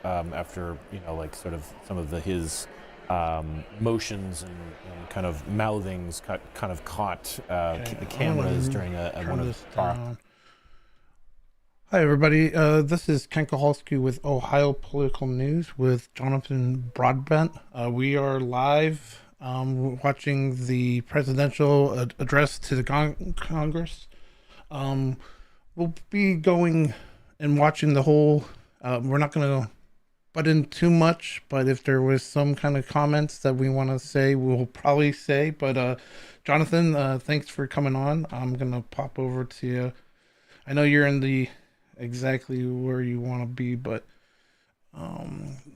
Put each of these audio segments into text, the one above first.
after like sort of some of his motions and kind of mouthings kind of caught Okay, the I'm cameras gonna during one turn of this our. down. Hi, everybody. This is Ken Kowalski with Ohio Political News with Jonathan Broadbent. We are live watching the presidential address to the Congress. Um, we'll be going and watching the whole. We're not going to butt in too much, but if there was some kind of comments that we want to say, we'll probably say. But Jonathan, thanks for coming on. I'm going to pop over to you. I know you're in the exactly where you want to be, but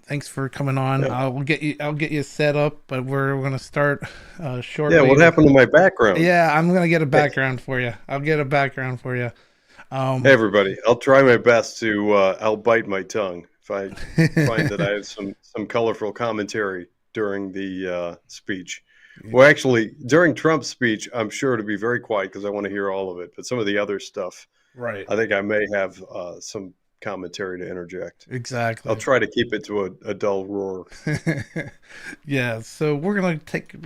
thanks for coming on. Yeah. I'll get you set up, but we're gonna start Yeah, shortly. what happened to my background? Yeah, I'm gonna get a background for you. I'll get a background for you. Hey, everybody, I'll try my best to outbite my tongue if I find that I have some colorful commentary during the speech. Well, actually, during Trump's speech, I'm sure to be very quiet because I want to hear all of it. But some of the other stuff, Right. I think I may have some commentary to interject. Exactly. I'll try to keep it to a dull roar. Yeah, so we're gonna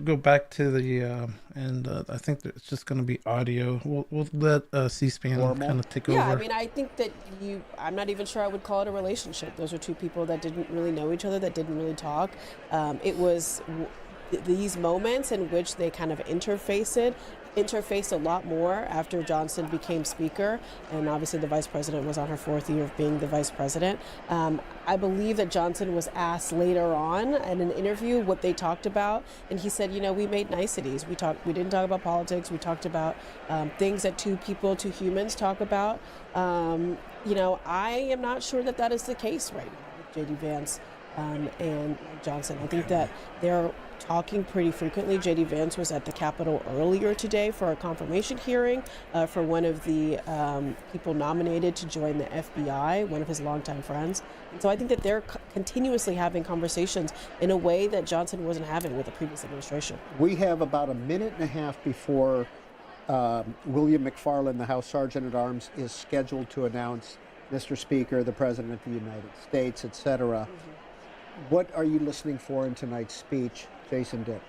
go back to the and I think that it's just gonna be audio. We'll let C-SPAN kind of take over. Yeah, I mean, I think that I'm not even sure I would call it a relationship. Those are two people that didn't really know each other, that didn't really talk. It was these moments in which they kind of interfaced a lot more after Johnson became speaker, and obviously the vice president was on her fourth year of being the vice president. I believe that Johnson was asked later on in an interview what they talked about, and he said, we made niceties. We didn't talk about politics. We talked about things that two humans talk about. I am not sure that is the case right now with J.D. Vance and Johnson. I think that they're talking pretty frequently. J.D. Vance was at the Capitol earlier today for a confirmation hearing for one of the people nominated to join the FBI, one of his longtime friends. And so I think that they're continuously having conversations in a way that Johnson wasn't having with the previous administration. We have about a minute and a half before William McFarland, the House Sergeant at Arms, is scheduled to announce Mr. Speaker, the President of the United States, etc. What are you listening for in tonight's speech, Jason Dick?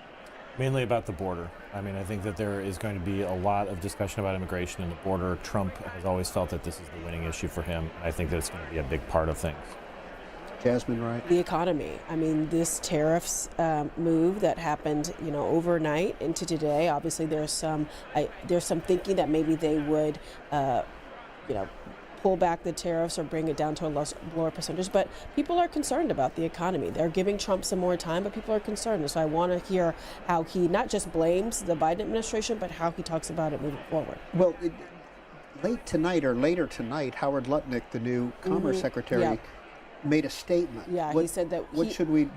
Mainly about the border. I mean, I think that there is going to be a lot of discussion about immigration and the border. Trump has always felt that this is the winning issue for him. I think that it's going to be a big part of things. Jasmine Wright? The economy. I mean, this tariffs move that happened, overnight into today. Obviously, there's some thinking that maybe they would, pull back the tariffs or bring it down to a lower percentage. But people are concerned about the economy. They're giving Trump some more time, but people are concerned. And so I want to hear how he not just blames the Biden administration, but how he talks about it moving forward. Well, later tonight, Howard Lutnick, the new Commerce Secretary, made a statement. Yeah, he said that. What should we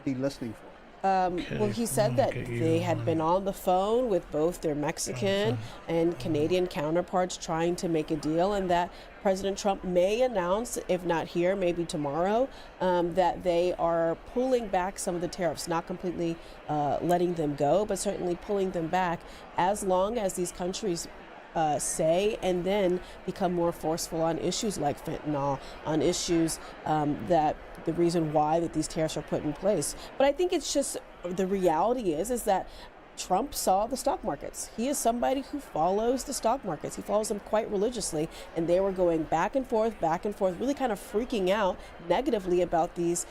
be listening for? Well, he said that they had been on the phone with both their Mexican and Canadian counterparts trying to make a deal, and that President Trump may announce, if not here, maybe tomorrow, that they are pulling back some of the tariffs, not completely letting them go, but certainly pulling them back as long as these countries say and then become more forceful on issues like fentanyl, on issues that the reason why that these tariffs are put in place. But I think it's just the reality is that Trump saw the stock markets. He is somebody who follows the stock markets. He follows them quite religiously, and they were going back and forth, really kind of freaking out negatively about these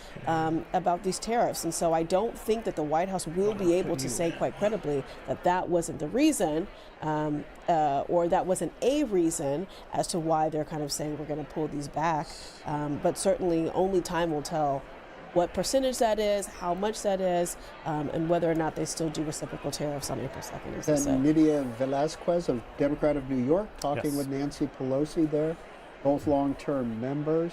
tariffs. And so I don't think that the White House will be able to say quite credibly that that wasn't the reason, or that wasn't a reason as to why they're kind of saying we're going to pull these back. But certainly only time will tell what percentage that is, how much that is, and whether or not they still do reciprocal tariffs on April 2nd. Then Nydia Velázquez, a Democrat of New York, talking with Nancy Pelosi there, both long-term members.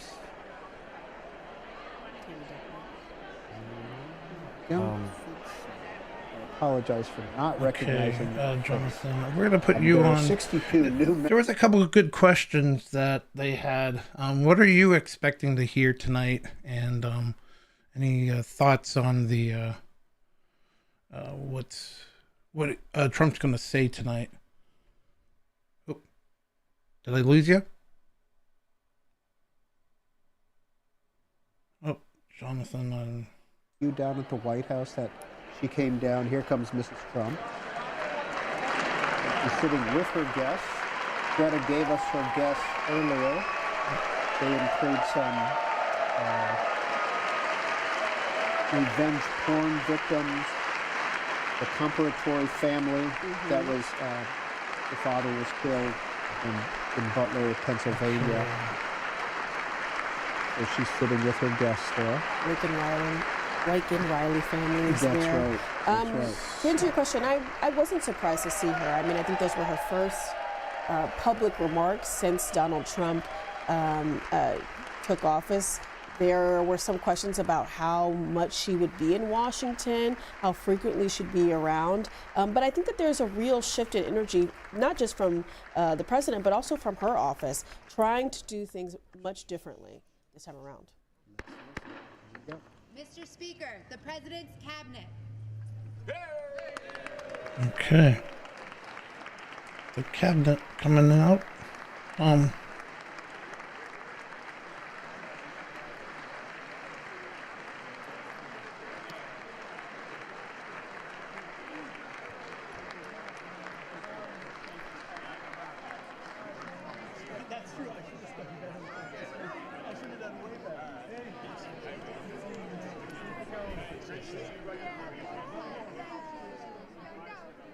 I apologize for not recognizing. Jonathan, we're going to put you on. 62 new. There was a couple of good questions that they had. What are you expecting to hear tonight? And any thoughts on the what Trump's going to say tonight? Oh, did I lose you? Oh, Jonathan. You down at the White House that she came down. Here comes Mrs. Trump. She's sitting with her guests. Greta gave us her guests earlier. They include some revenge porn victims, the Comparatory family that was, the father was killed in Butler, Pennsylvania. So she's sitting with her guests there. Lincoln Riley family is That's there. right. That's right. To answer your question, I wasn't surprised to see her. I mean, I think those were her first public remarks since Donald Trump took office. There were some questions about how much she would be in Washington, how frequently she'd be around. But I think that there's a real shift in energy, not just from the president, but also from her office, trying to do things much differently this time around. Mr. Speaker, the President's Cabinet. Okay. The cabinet coming out.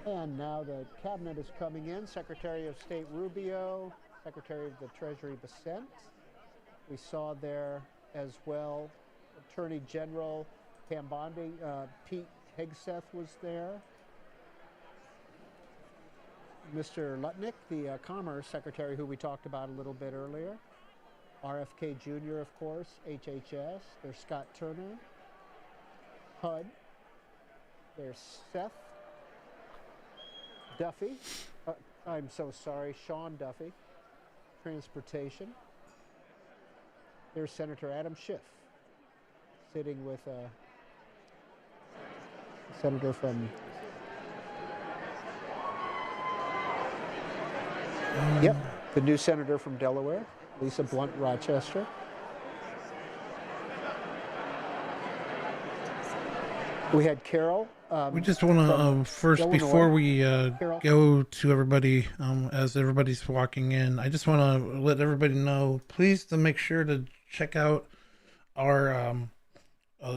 And now the cabinet is coming in. Secretary of State Rubio, Secretary of the Treasury Bessent. We saw there as well Attorney General Pam Bondi. Pete Hegseth was there. Mr. Lutnick, the Commerce Secretary, who we talked about a little bit earlier. RFK Jr., of course, HHS. There's Scott Turner. HUD. There's Seth Duffy. I'm so sorry, Sean Duffy. Transportation. There's Senator Adam Schiff sitting with a senator from the new senator from Delaware, Lisa Blunt Rochester. We had Carol. We just want to first, Illinois. before we Carol. go to everybody, as everybody's walking in, I just want to let everybody know, please, to make sure to check out our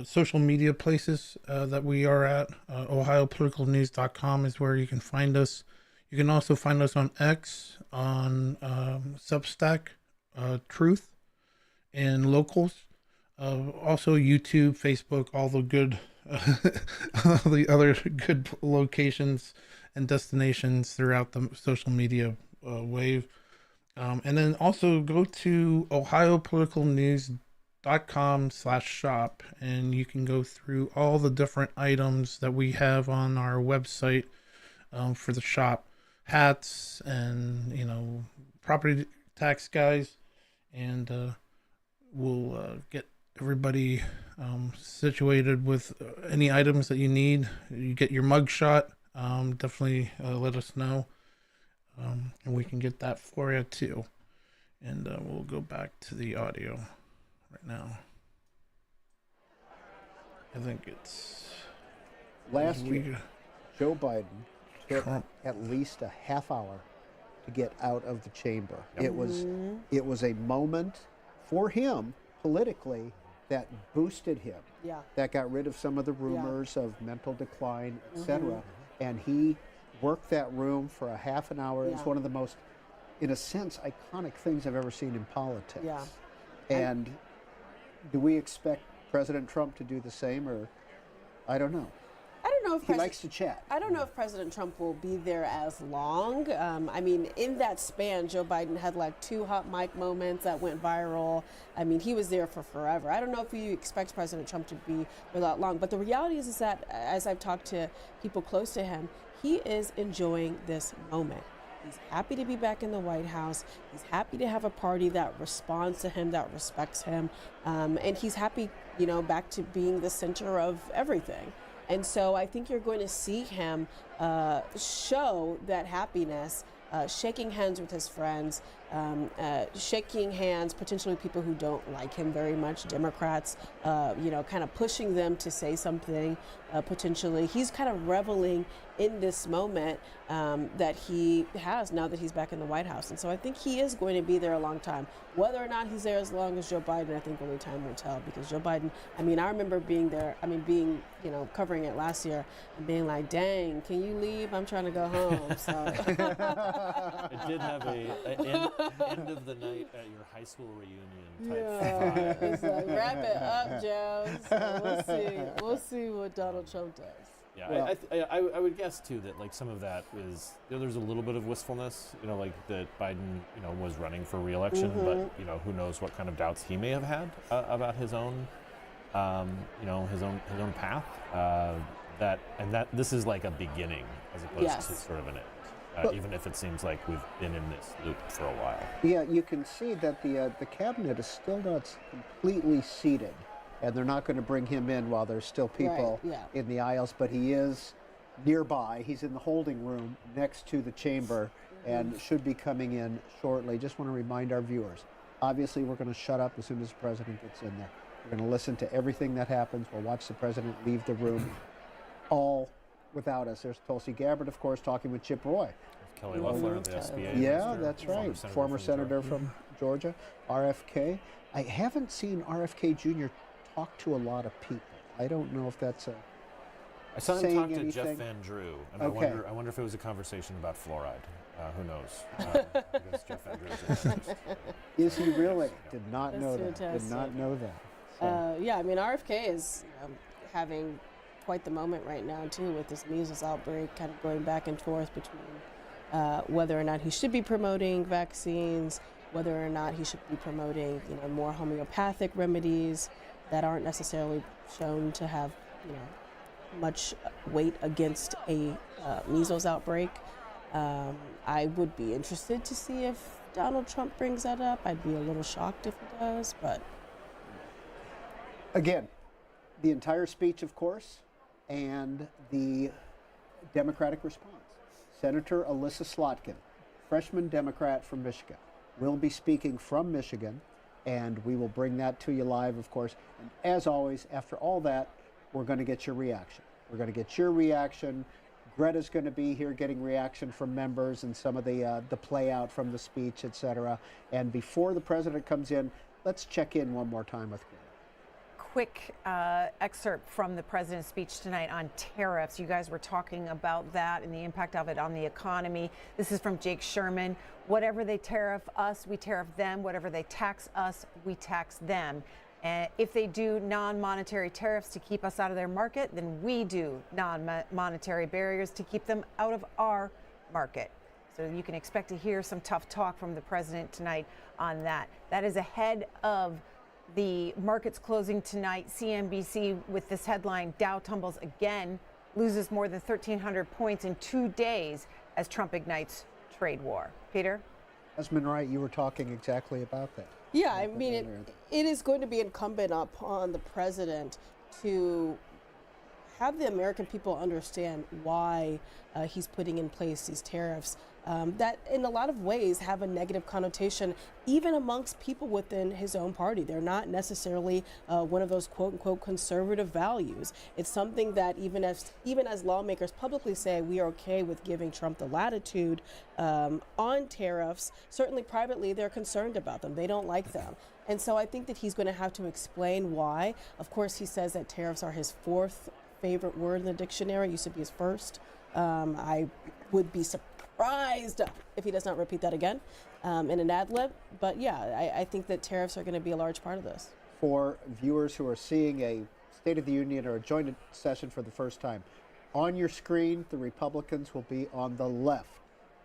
social media places that we are at. OhioPoliticalNews.com is where you can find us. You can also find us on X, on Substack, Truth, and Locals. Also YouTube, Facebook, all the good, all the other good locations and destinations throughout the social media wave. And then also go to ohiopoliticalnews.com/shop, and you can go through all the different items that we have on our website for the shop. Hats and, property tax guys, and we'll get everybody situated with any items that you need. You get your mug shot, definitely let us know, and we can get that for you too. And we'll go back to the audio right now. I think it's Last week, Joe Biden took Trump. at least a half hour to get out of the chamber. It was a moment for him politically that boosted him. Yeah. That got rid of some of the rumors of mental decline, etc. And he worked that room for a half an hour. It's Yeah. one of the most, in a sense, iconic things I've ever seen in politics. Yeah. And do we expect President Trump to do the same, or I don't know. I don't know if He likes to chat. I don't know if President Trump will be there as long. I mean, in that span, Joe Biden had like 2 hot mic moments that went viral. I mean, he was there for forever. I don't know if you expect President Trump to be there that long. But the reality is that, as I've talked to people close to him, he is enjoying this moment. He's happy to be back in the White House. He's happy to have a party that responds to him, that respects him. And he's happy, back to being the center of everything. And so I think you're going to see him show that happiness, shaking hands with his friends, shaking hands, potentially people who don't like him very much, Democrats, kind of pushing them to say something, potentially. He's kind of reveling in this moment that he has now that he's back in the White House. And so I think he is going to be there a long time. Whether or not he's there as long as Joe Biden, I think only time will tell, because Joe Biden, I remember being there, covering it last year and being like, dang, can you leave? I'm trying to go home. So It did have a end of the night at your high school reunion type vibe. it's like, wrap it up, Joe. So we'll see what Donald Trump does. Yeah, Well- I would guess too that like some of that is there's a little bit of wistfulness, like that Biden was running for re-election, but who knows what kind of doubts he may have had about his own his own path. That this is like a beginning as opposed Yes. to sort of an end, even if it seems like we've been in this loop for a while. Yeah, you can see that the cabinet is still not completely seated, and they're not going to bring him in while there's still people Right, yeah. in the aisles, but he is nearby. He's in the holding room next to the chamber and should be coming in shortly. Just want to remind our viewers, obviously we're going to shut up as soon as the president gets in there. We're going to listen to everything that happens. We'll watch the president leave the room, all without us. There's Tulsi Gabbard, of course, talking with Chip Roy. Kelly Loeffler, the SBA Yeah, minister, that's right. Former from senator Georgia. from Georgia, RFK. I haven't seen RFK Jr. talk to a lot of people. I don't know if that's a. I saw him saying talk to Jeff anything? Van Drew, and Okay. I wonder if it was a conversation about fluoride. Who knows? I guess Jeff Van Drew is interested. Is he really? Did not That's know that. Did fantastic. not know that. So, RFK is having quite the moment right now too, with this measles outbreak, kind of going back and forth between whether or not he should be promoting vaccines, whether or not he should be promoting more homeopathic remedies that aren't necessarily shown to have much weight against a measles outbreak. I would be interested to see if Donald Trump brings that up. I'd be a little shocked if he does, but again, the entire speech, of course, and the Democratic response. Senator Alyssa Slotkin, freshman Democrat from Michigan, will be speaking from Michigan, and we will bring that to you live, of course. And as always, after all that, we're going to get your reaction. We're going to get your reaction. Greta's going to be here getting reaction from members and some of the play out from the speech, etc. And before the president comes in, let's check in one more time with Greta. Quick excerpt from the president's speech tonight on tariffs. You guys were talking about that and the impact of it on the economy. This is from Jake Sherman. Whatever they tariff us, we tariff them. Whatever they tax us, we tax them. And if they do non-monetary tariffs to keep us out of their market, then we do non-monetary barriers to keep them out of our market. So you can expect to hear some tough talk from the president tonight on that. That is ahead of the markets closing tonight. CNBC with this headline: Dow tumbles again, loses more than 1,300 points in 2 days as Trump ignites trade war. Peter? Desmond Wright, you were talking exactly about that. yeah, I mean, it is going to be incumbent upon the president to have the American people understand why he's putting in place these tariffs that in a lot of ways have a negative connotation even amongst people within his own party. They're not necessarily one of those quote unquote conservative values. It's something that even as lawmakers publicly say we are okay with giving Trump the latitude on tariffs, certainly privately they're concerned about them. They don't like them. And so I think that he's going to have to explain why. Of course, he says that tariffs are his fourth favorite word in the dictionary. It used to be his first. I would be surprised if he does not repeat that again in an ad lib. But yeah, I think that tariffs are going to be a large part of this. For viewers who are seeing a State of the Union or a joint session for the first time, on your screen, the Republicans will be on the left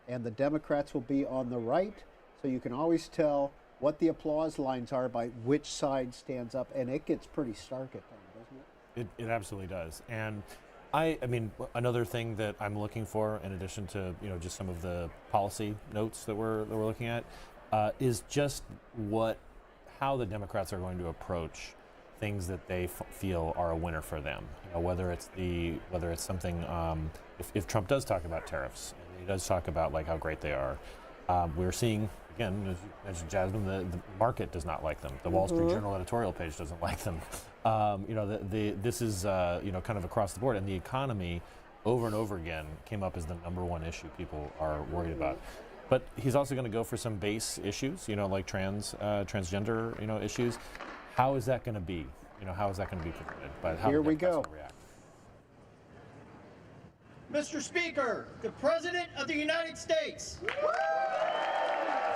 and the Democrats will be on the right. So you can always tell what the applause lines are by which side stands up. And it gets pretty stark at times, doesn't it? It absolutely does. And I mean, another thing that I'm looking for, in addition to just some of the policy notes that we're looking at, is just how the Democrats are going to approach things that they feel are a winner for them. Whether it's something, if Trump does talk about tariffs, and he does talk about like how great they are, We're seeing, again, as you mentioned, Jasmine, the market does not like them. The Wall Street Journal editorial page doesn't like them. This is kind of across the board, and the economy over and over again came up as the #1 issue people are worried about. But he's also going to go for some base issues, like transgender, issues. How is that going to be? How is that going to be presented? But how Here the we Democrats go. will react. Mr. Speaker, the President of the United States.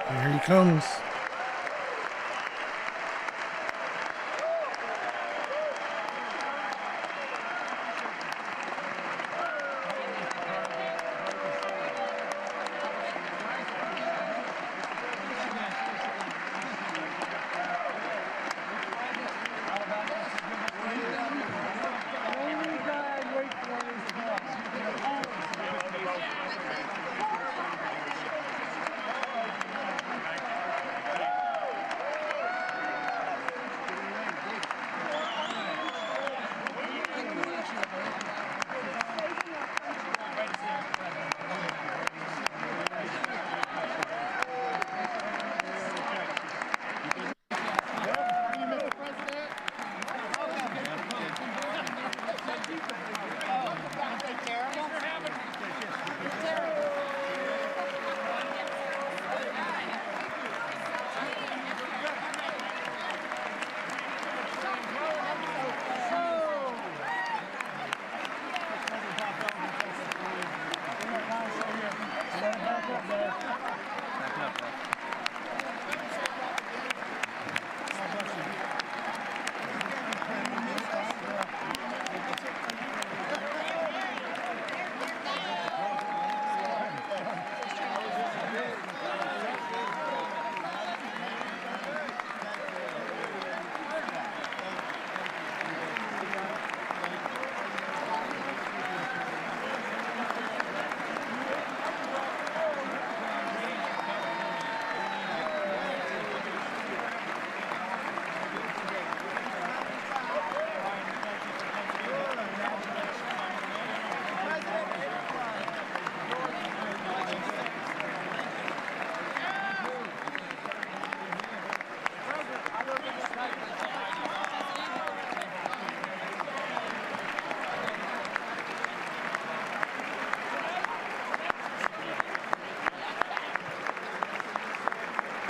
Here he comes.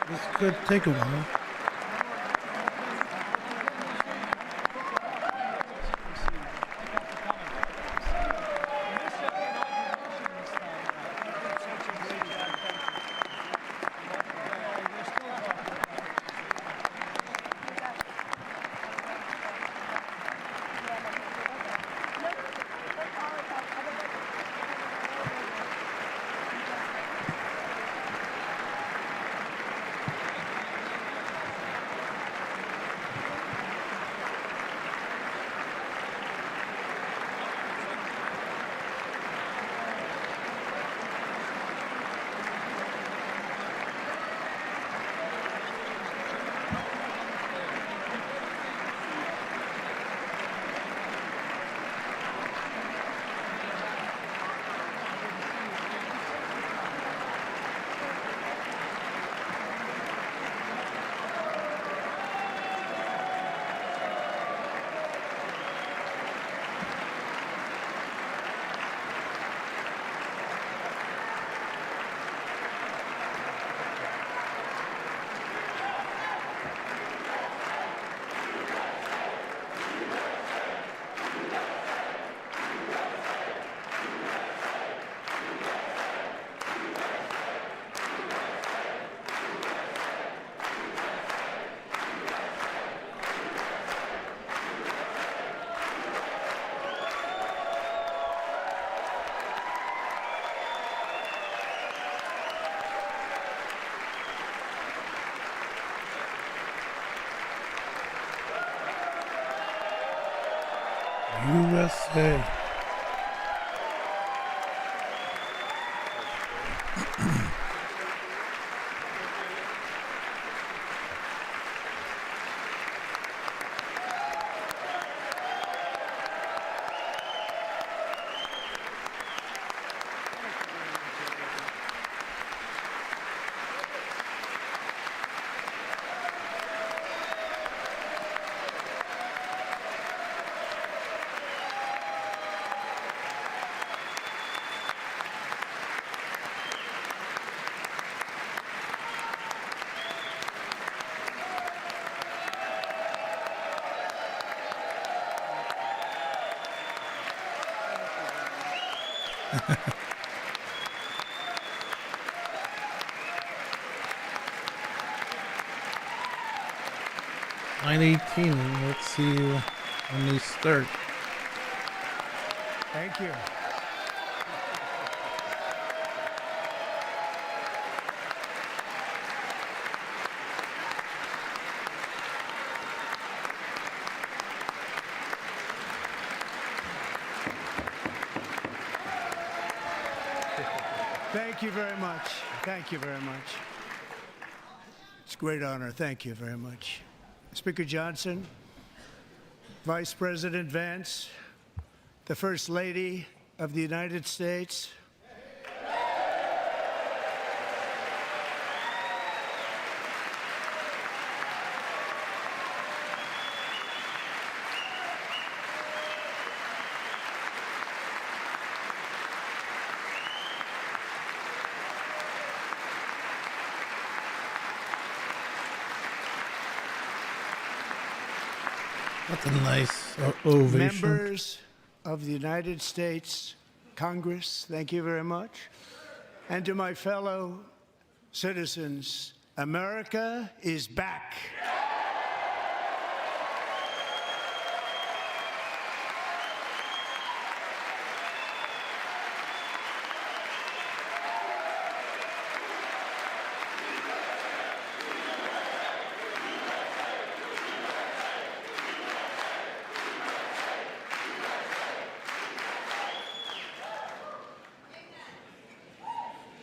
This could take a while. USA. (9:18). Let's see when they start. Thank you. Thank you very much. Thank you very much. It's a great honor. Thank you very much. Speaker Johnson, Vice President Vance, the First Lady of the United States, That's a nice ovation. members of the United States Congress, thank you very much. And to my fellow citizens, America is back.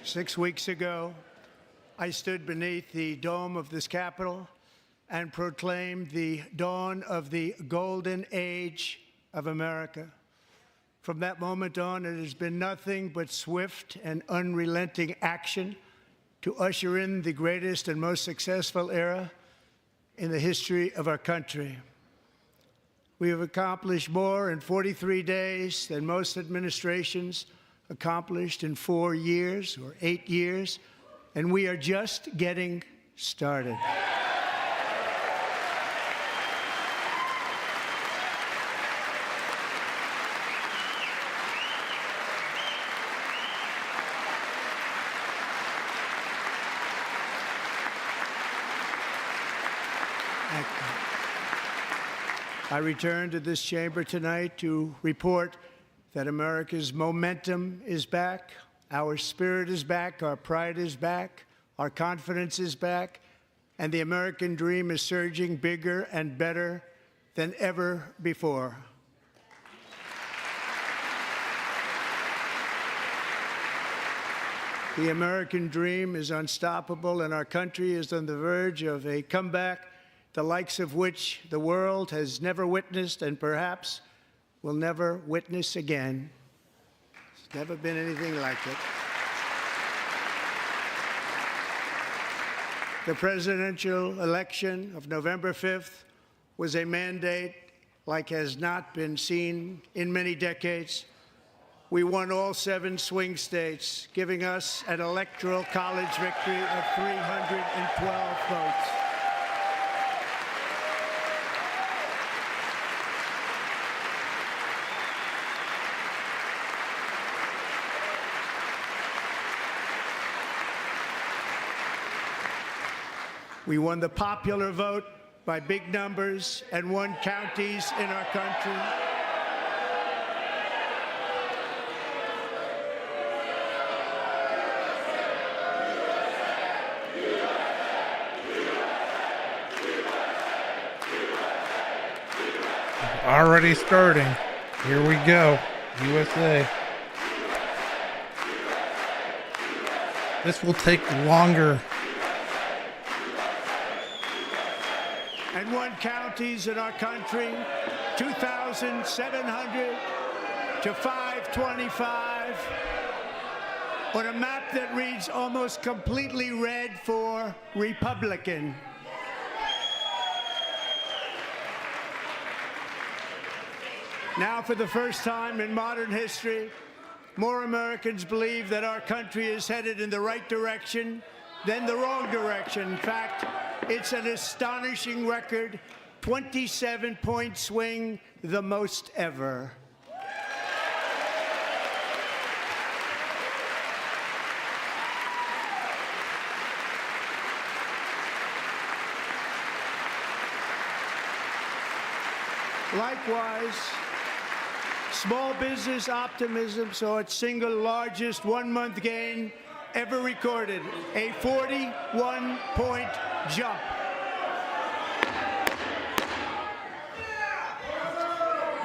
Six weeks ago, I stood beneath the dome of this Capitol and proclaimed the dawn of the golden age of America. From that moment on, it has been nothing but swift and unrelenting action to usher in the greatest and most successful era in the history of our country. We have accomplished more in 43 days than most administrations accomplished in 4 years or 8 years, and we are just getting started. I return to this chamber tonight to report that America's momentum is back, our spirit is back, our pride is back, our confidence is back, and the American dream is surging bigger and better than ever before. The American dream is unstoppable, and our country is on the verge of a comeback, the likes of which the world has never witnessed and perhaps will never witness again. There's never been anything like it. The presidential election of November 5th was a mandate like has not been seen in many decades. We won all 7 swing states, giving us an electoral college victory of 312 votes. We won the popular vote by big numbers and won counties in our country. Already starting. Here we go. USA. This will take longer. And won counties in our country, 2,700 to 525, on a map that reads almost completely red for Republican. Now, for the first time in modern history, more Americans believe that our country is headed in the right direction than the wrong direction. In fact, it's an astonishing record, 27-point swing, the most ever. Likewise, small business optimism saw its single largest one-month gain ever recorded, a 41-point jump.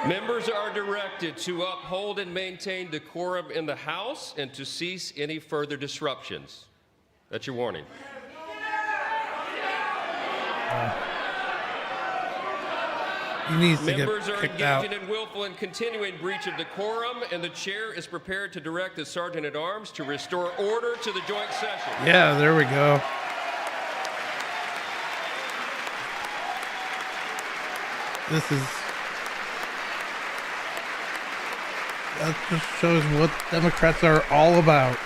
Members are directed to uphold and maintain decorum in the House and to cease any further disruptions. That's your warning. He needs to Members get are kicked out. engaging in willful and continuing breach of decorum, and the chair is prepared to direct the Sergeant-at-Arms to restore order to the joint session. Yeah, there we go. That just shows what Democrats are all about.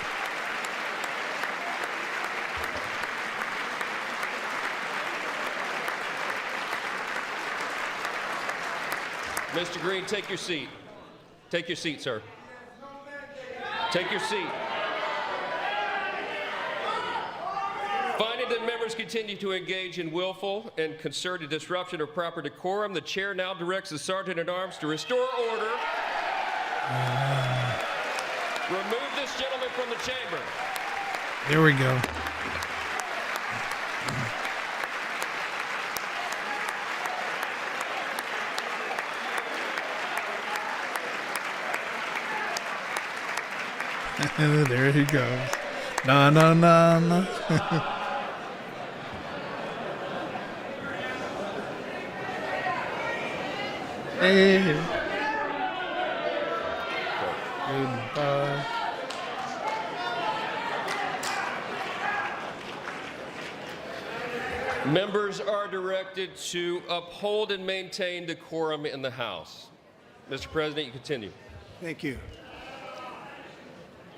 Mr. Green, take your seat. Take your seat, sir. Take your seat. Finding that members continue to engage in willful and concerted disruption of proper decorum, the chair now directs the Sergeant-at-Arms to restore order. Remove this gentleman from the chamber. There we go. There he goes. Na na na na. Hey. Goodbye. Members are directed to uphold and maintain decorum in the House. Mr. President, you continue. Thank you.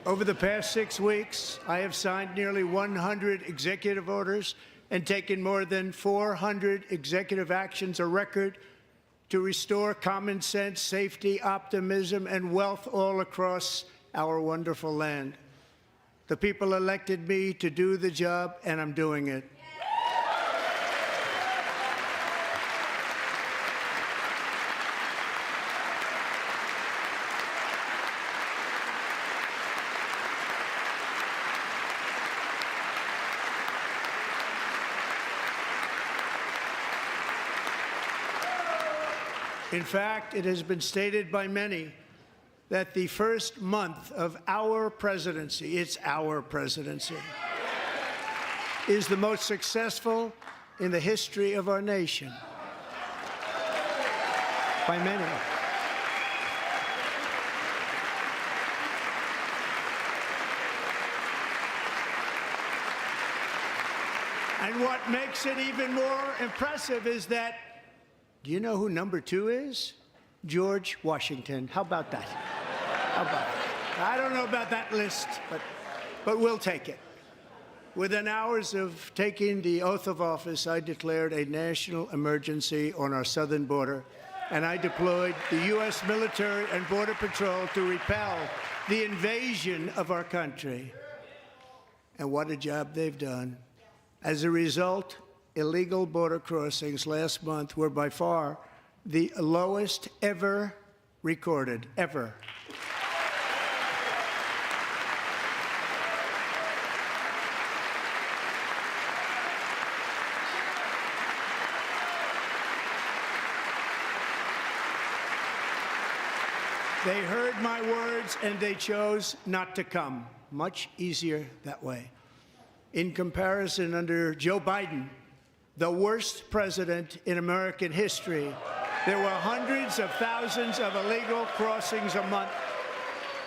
Over the past 6 weeks, I have signed nearly 100 executive orders and taken more than 400 executive actions, a record, to restore common sense, safety, optimism, and wealth all across our wonderful land. The people elected me to do the job, and I'm doing it. In fact, it has been stated by many that the first month of our presidency, it's our presidency, is the most successful in the history of our nation. By many. And what makes it even more impressive is that, do you know who number 2 is? George Washington. How about that? How about that? I don't know about that list, but we'll take it. Within hours of taking the oath of office, I declared a national emergency on our southern border, and I deployed the U.S. military and Border Patrol to repel the invasion of our country. And what a job they've done. As a result, illegal border crossings last month were by far the lowest ever recorded, ever. They heard my words and they chose not to come. Much easier that way. In comparison, under Joe Biden, the worst president in American history, there were hundreds of thousands of illegal crossings a month,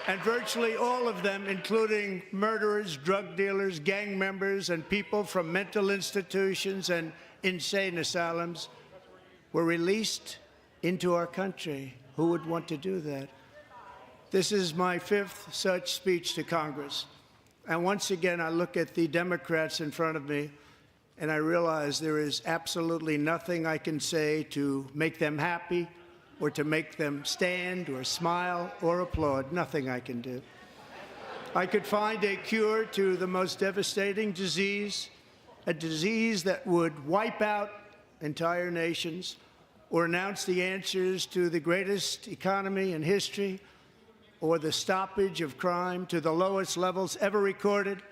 and virtually all of them, including murderers, drug dealers, gang members, and people from mental institutions and insane asylums, were released into our country. Who would want to do that? This is my 5th such speech to Congress. And once again, I look at the Democrats in front of me, and I realize there is absolutely nothing I can say to make them happy or to make them stand or smile or applaud. Nothing I can do. I could find a cure to the most devastating disease, a disease that would wipe out entire nations, or announce the answers to the greatest economy in history or the stoppage of crime to the lowest levels ever recorded.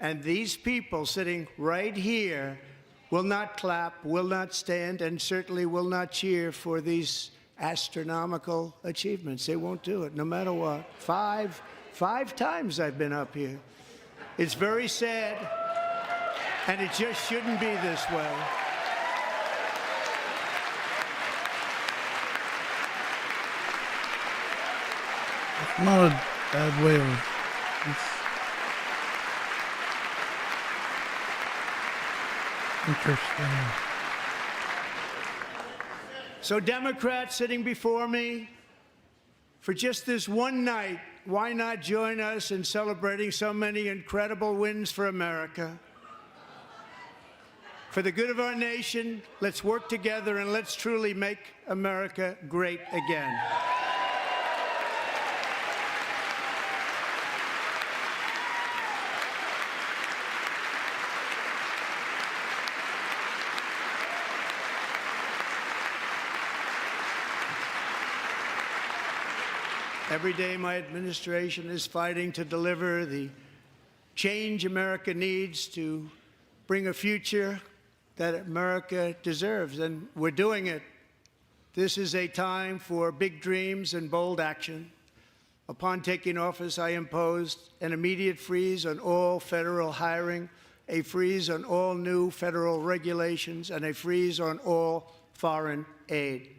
And these people sitting right here will not clap, will not stand, and certainly will not cheer for these astronomical achievements. They won't do it, no matter what. Five times I've been up here. It's very sad, and it just shouldn't be this way. It's not a bad way of. Interesting. So, Democrats sitting before me, for just this one night, why not join us in celebrating so many incredible wins for America? For the good of our nation, let's work together and let's truly make America great again. Every day, my administration is fighting to deliver the change America needs to bring a future that America deserves, and we're doing it. This is a time for big dreams and bold action. Upon taking office, I imposed an immediate freeze on all federal hiring, a freeze on all new federal regulations, and a freeze on all foreign aid.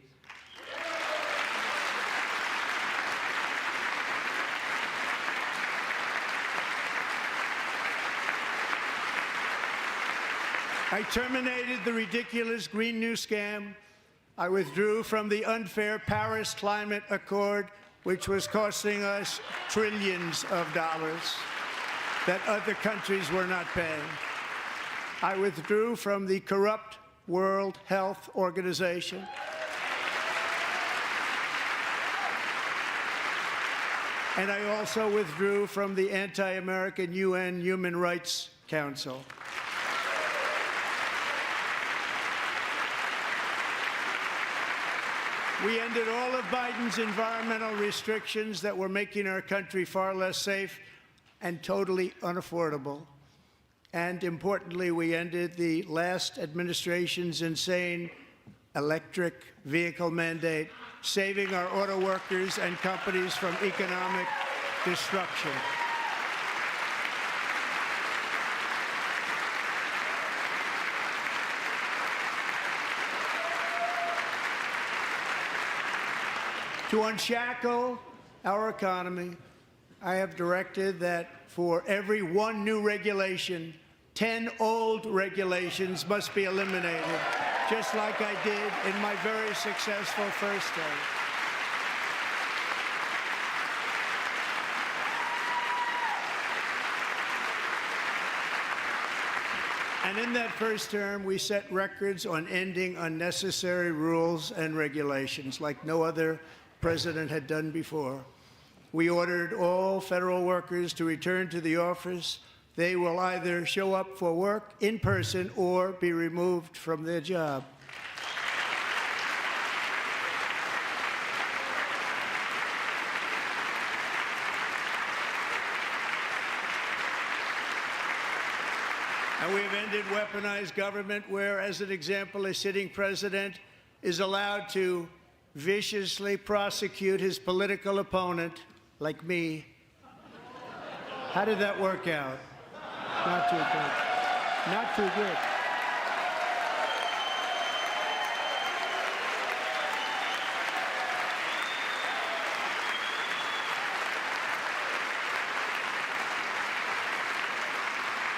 I terminated the ridiculous Green New Scam. I withdrew from the unfair Paris Climate Accord, which was costing us trillions of dollars that other countries were not paying. I withdrew from the corrupt World Health Organization. And I also withdrew from the anti-American UN Human Rights Council. We ended all of Biden's environmental restrictions that were making our country far less safe and totally unaffordable. And importantly, we ended the last administration's insane electric vehicle mandate, saving our auto workers and companies from economic destruction. To unshackle our economy, I have directed that for every one new regulation, 10 old regulations must be eliminated, just like I did in my very successful first term. And in that first term, we set records on ending unnecessary rules and regulations like no other president had done before. We ordered all federal workers to return to the office. They will either show up for work in person or be removed from their job. And we have ended weaponized government where, as an example, a sitting president is allowed to viciously prosecute his political opponent, like me. How did that work out? Not too good. Not too good.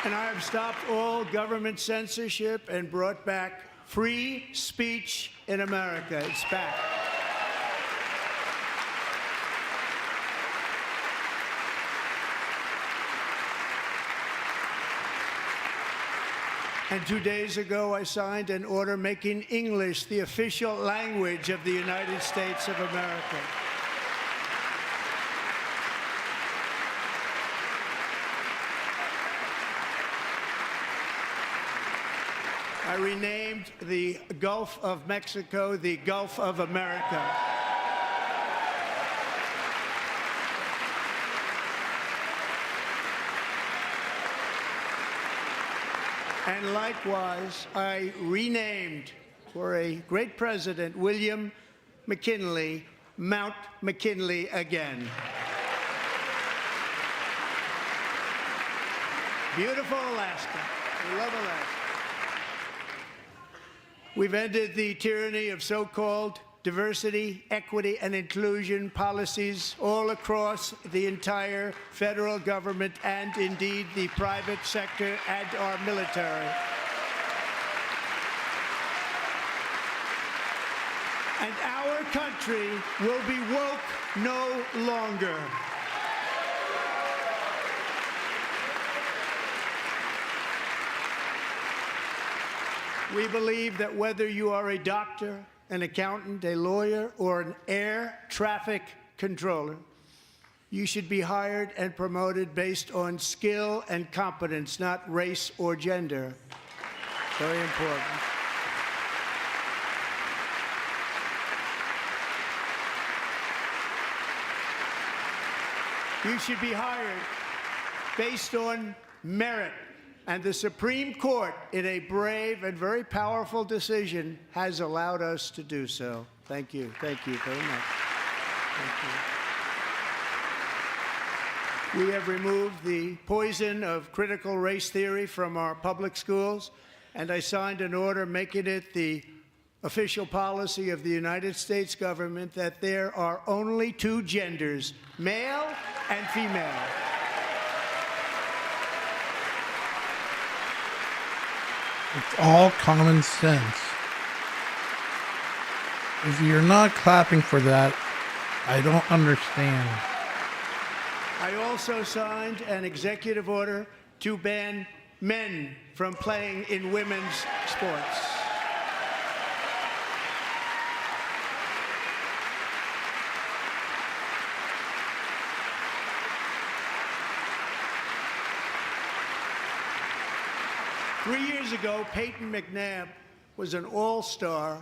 And I have stopped all government censorship and brought back free speech in America. It's back. And 2 days ago, I signed an order making English the official language of the United States of America. I renamed the Gulf of Mexico the Gulf of America. And likewise, I renamed, for a great president, William McKinley, Mount McKinley again. Beautiful Alaska. We love Alaska. We've ended the tyranny of so-called diversity, equity, and inclusion policies all across the entire federal government and indeed the private sector and our military. And our country will be woke no longer. We believe that whether you are a doctor, an accountant, a lawyer, or an air traffic controller, you should be hired and promoted based on skill and competence, not race or gender. Very important. You should be hired based on merit. And the Supreme Court, in a brave and very powerful decision, has allowed us to do so. Thank you. Thank you very much. Thank you. We have removed the poison of critical race theory from our public schools, and I signed an order making it the official policy of the United States government that there are only two genders, male and female. It's all common sense. If you're not clapping for that, I don't understand. I also signed an executive order to ban men from playing in women's sports. Three years ago, Peyton McNabb was an all-star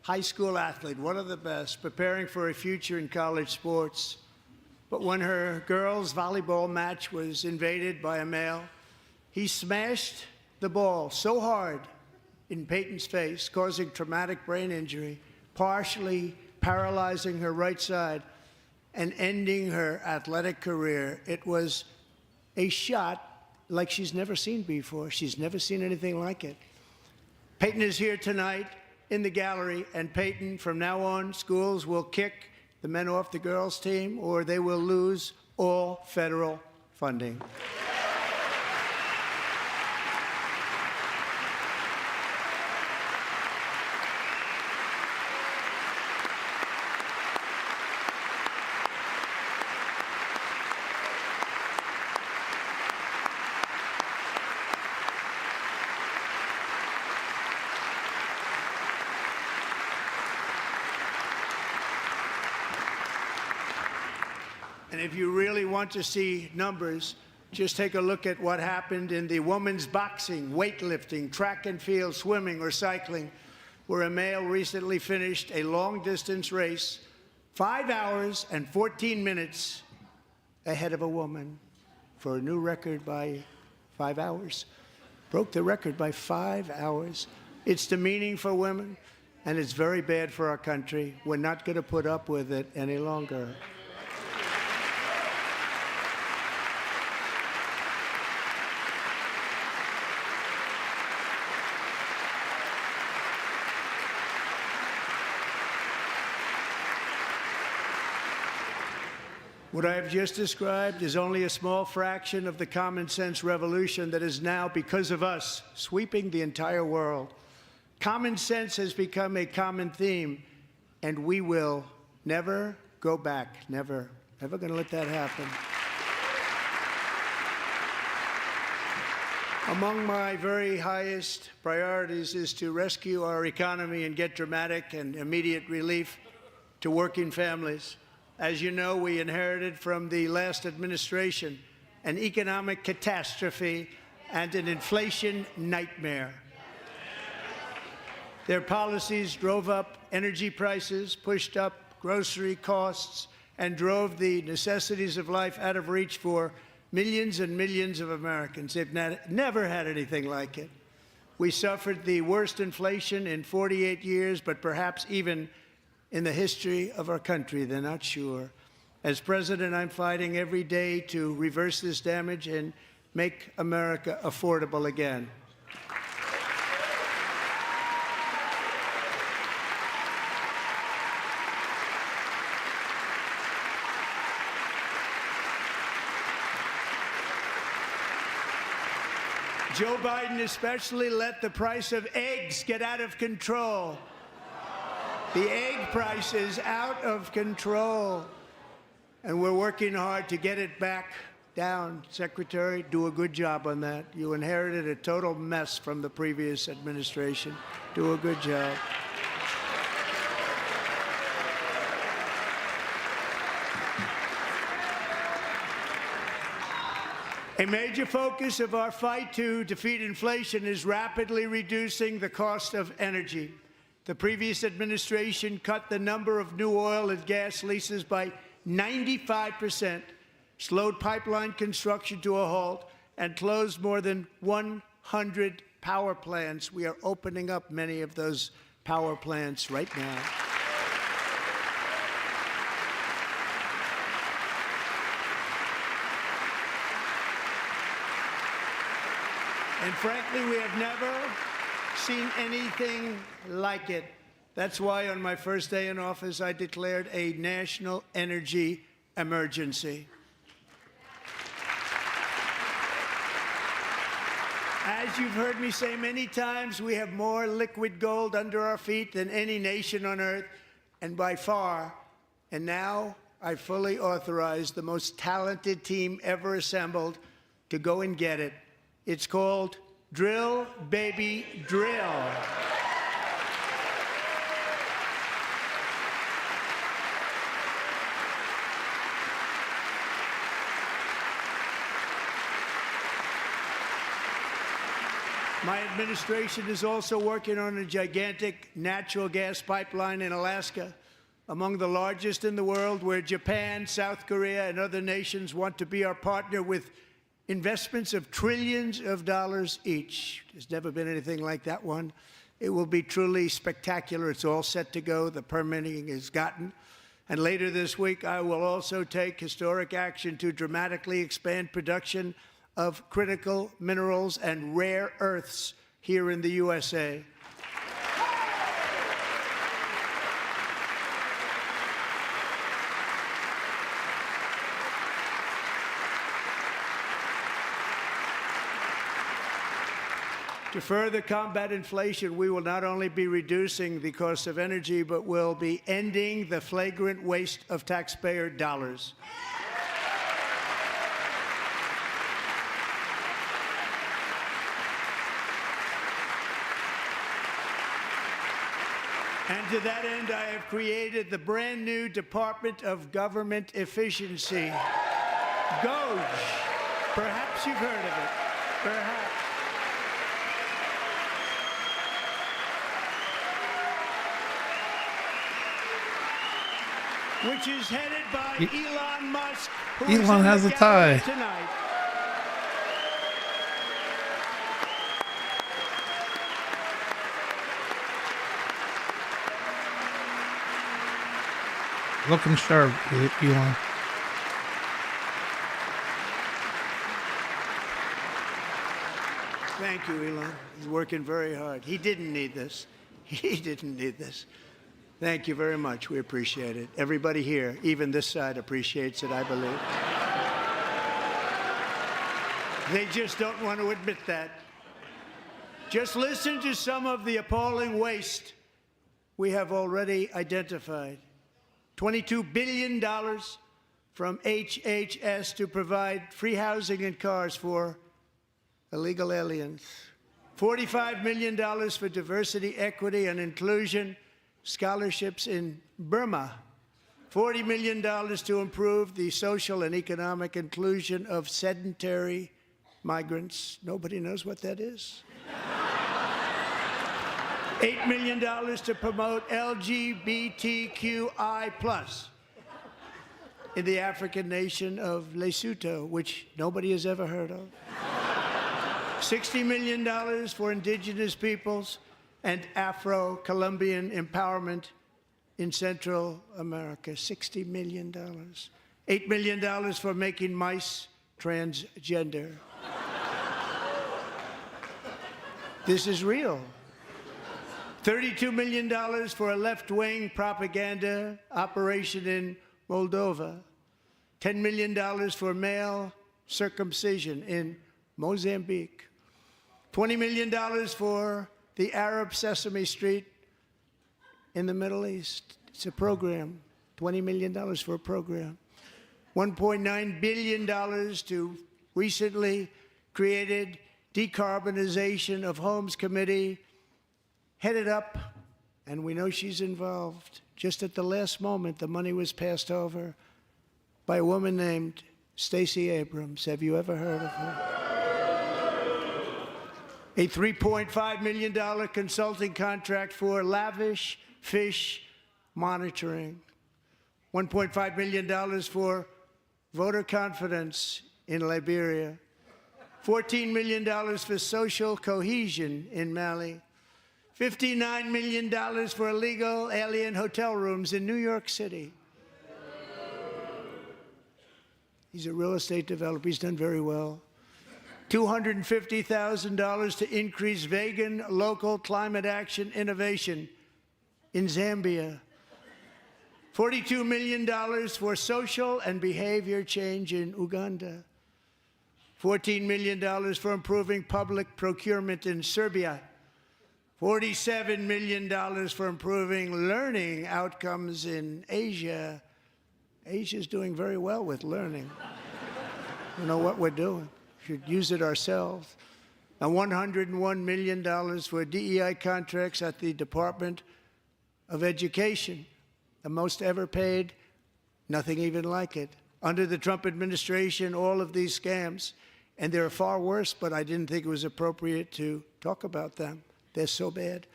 high school athlete, one of the best, preparing for a future in college sports. But when her girls' volleyball match was invaded by a male, he smashed the ball so hard in Peyton's face, causing traumatic brain injury, partially paralyzing her right side, and ending her athletic career. It was a shot like she's never seen before. She's never seen anything like it. Peyton is here tonight in the gallery, and Peyton, from now on, schools will kick the men off the girls' team, or they will lose all federal funding. And if you really want to see numbers, just take a look at what happened in the women's boxing, weightlifting, track and field, swimming, or cycling, where a male recently finished a long-distance race 5 hours and 14 minutes ahead of a woman for a new record by 5 hours. Broke the record by 5 hours. It's demeaning for women, and it's very bad for our country. We're not going to put up with it any longer. What I have just described is only a small fraction of the common sense revolution that is now, because of us, sweeping the entire world. Common sense has become a common theme, and we will never go back. Never. Never going to let that happen. Among my very highest priorities is to rescue our economy and get dramatic and immediate relief to working families. As you know, we inherited from the last administration an economic catastrophe and an inflation nightmare. Their policies drove up energy prices, pushed up grocery costs, and drove the necessities of life out of reach for millions and millions of Americans. They've never had anything like it. We suffered the worst inflation in 48 years, but perhaps even in the history of our country. They're not sure. As president, I'm fighting every day to reverse this damage and make America affordable again. Joe Biden especially let the price of eggs get out of control. The egg price is out of control, and we're working hard to get it back down. Secretary, do a good job on that. You inherited a total mess from the previous administration. Do a good job. A major focus of our fight to defeat inflation is rapidly reducing the cost of energy. The previous administration cut the number of new oil and gas leases by 95%, slowed pipeline construction to a halt, and closed more than 100 power plants. We are opening up many of those power plants right now. And frankly, we have never seen anything like it. That's why on my first day in office, I declared a national energy emergency. As you've heard me say many times, we have more liquid gold under our feet than any nation on earth, and by far. And now I fully authorize the most talented team ever assembled to go and get it. It's called Drill, Baby, Drill. My administration is also working on a gigantic natural gas pipeline in Alaska, among the largest in the world, where Japan, South Korea, and other nations want to be our partner with investments of trillions of dollars each. There's never been anything like that one. It will be truly spectacular. It's all set to go. The permitting is gotten. And later this week, I will also take historic action to dramatically expand production of critical minerals and rare earths here in the USA. To further combat inflation, we will not only be reducing the cost of energy, but will be ending the flagrant waste of taxpayer dollars. And to that end, I have created the brand new Department of Government Efficiency, DOGE. Perhaps you've heard of it. Perhaps. Which is headed by Elon Musk, who Elon has a tie tonight. Looking sharp, Elon. Thank you, Elon. He's working very hard. He didn't need this. He didn't need this. Thank you very much. We appreciate it. Everybody here, even this side, appreciates it, I believe. They just don't want to admit that. Just listen to some of the appalling waste we have already identified. $22 billion from HHS to provide free housing and cars for illegal aliens. $45 million for diversity, equity, and inclusion scholarships in Burma. $40 million to improve the social and economic inclusion of sedentary migrants. Nobody knows what that is. $8 million to promote LGBTQI+ in the African nation of Lesotho, which nobody has ever heard of. $60 million for indigenous peoples and Afro-Colombian empowerment in Central America. $60 million. $8 million for making mice transgender. This is real. $32 million for a left-wing propaganda operation in Moldova. $10 million for male circumcision in Mozambique. $20 million for the Arab Sesame Street in the Middle East. It's a program. $20 million for a program. $1.9 billion to recently created Decarbonization of Homes Committee, headed up, and we know she's involved. Just at the last moment, the money was passed over by a woman named Stacey Abrams. Have you ever heard of her? A $3.5 million consulting contract for lavish fish monitoring. $1.5 million for voter confidence in Liberia. $14 million for social cohesion in Mali. $59 million for illegal alien hotel rooms in New York City. He's a real estate developer. He's done very well. $250,000 to increase vegan local climate action innovation in Zambia. $42 million for social and behavior change in Uganda. $14 million for improving public procurement in Serbia. $47 million for improving learning outcomes in Asia. Asia's doing very well with learning. You know what we're doing. Should use it ourselves. And $101 million for DEI contracts at the Department of Education. The most ever paid, nothing even like it. Under the Trump administration, all of these scams, and they're far worse, but I didn't think it was appropriate to talk about them. They're so bad.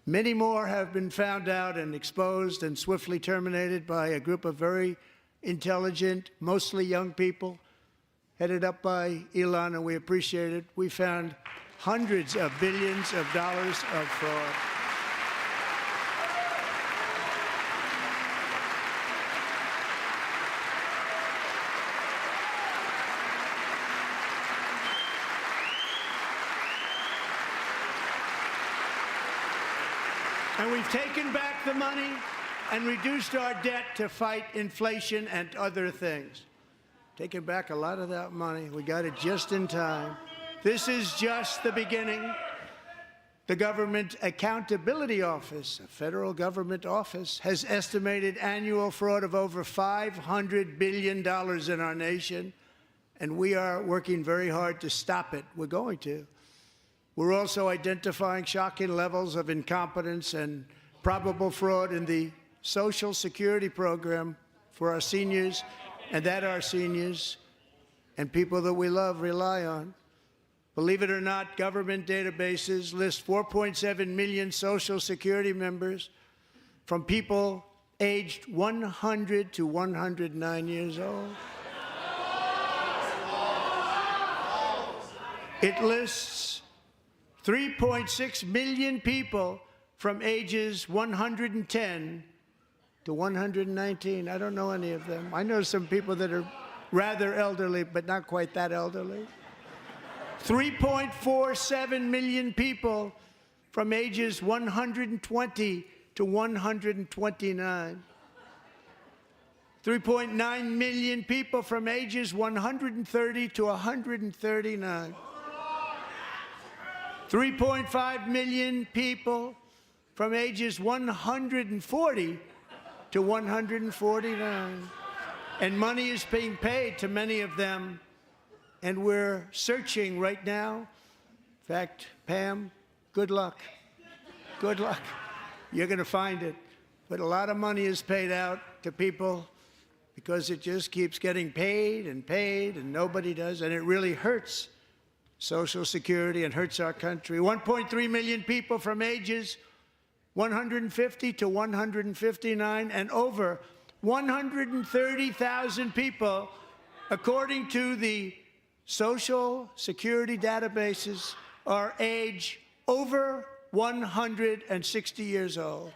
Many more have been found out and exposed and swiftly terminated by a group of very intelligent, mostly young people, headed up by Elon, and we appreciate it. We found hundreds of billions of dollars of fraud. And we've taken back the money and reduced our debt to fight inflation and other things. Taken back a lot of that money. We got it just in time. This is just the beginning. The Government Accountability Office, a federal government office, has estimated annual fraud of over $500 billion in our nation, and we are working very hard to stop it. We're going to. We're also identifying shocking levels of incompetence and probable fraud in the Social Security program for our seniors, and that our seniors and people that we love rely on. Believe it or not, government databases list 4.7 million Social Security members from people aged 100 to 109 years old. It lists 3.6 million people from ages 110 to 119. I don't know any of them. I know some people that are rather elderly, but not quite that elderly. 3.47 million people from ages 120 to 129. 3.9 million people from ages 130 to 139. 3.5 million people from ages 140 to 149. And money is being paid to many of them, and we're searching right now. In fact, Pam, good luck. Good luck. You're going to find it. But a lot of money is paid out to people because it just keeps getting paid, and nobody does, and it really hurts Social Security and hurts our country. 1.3 million people from ages 150 to 159, and over 130,000 people, according to the Social Security databases, are age over 160 years old.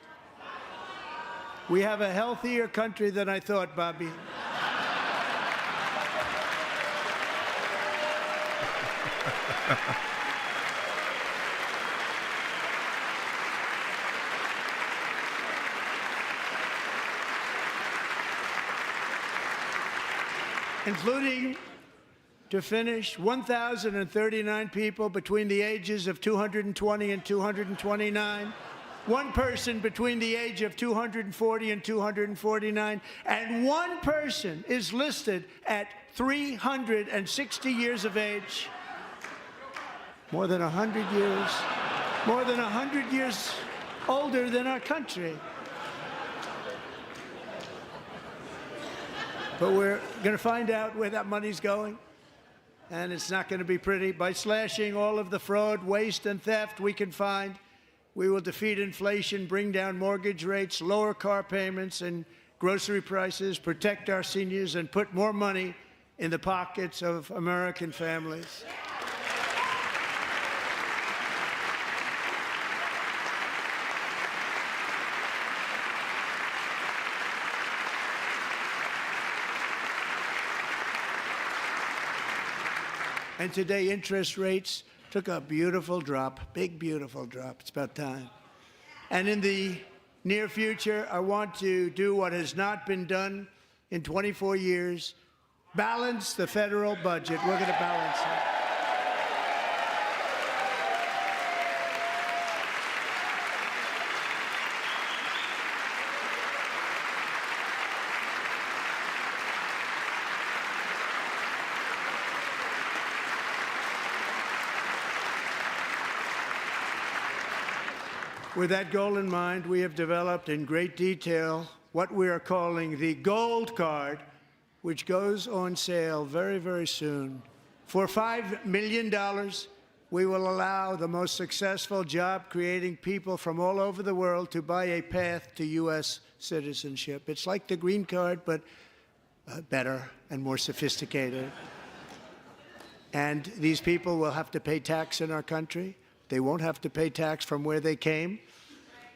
We have a healthier country than I thought, Bobby. Including, to finish, 1,039 people between the ages of 220 and 229, one person between the age of 240 and 249, and one person is listed at 360 years of age. More than 100 years older than our country. But we're going to find out where that money's going, and it's not going to be pretty. By slashing all of the fraud, waste, and theft we can find, we will defeat inflation, bring down mortgage rates, lower car payments and grocery prices, protect our seniors, and put more money in the pockets of American families. And today, interest rates took a beautiful drop, big, beautiful drop. It's about time. And in the near future, I want to do what has not been done in 24 years, balance the federal budget. We're going to balance it. With that goal in mind, we have developed in great detail what we are calling the Gold Card, which goes on sale very, very soon. For $5 million, we will allow the most successful job-creating people from all over the world to buy a path to U.S. citizenship. It's like the green card, but better and more sophisticated. And these people will have to pay tax in our country. They won't have to pay tax from where they came.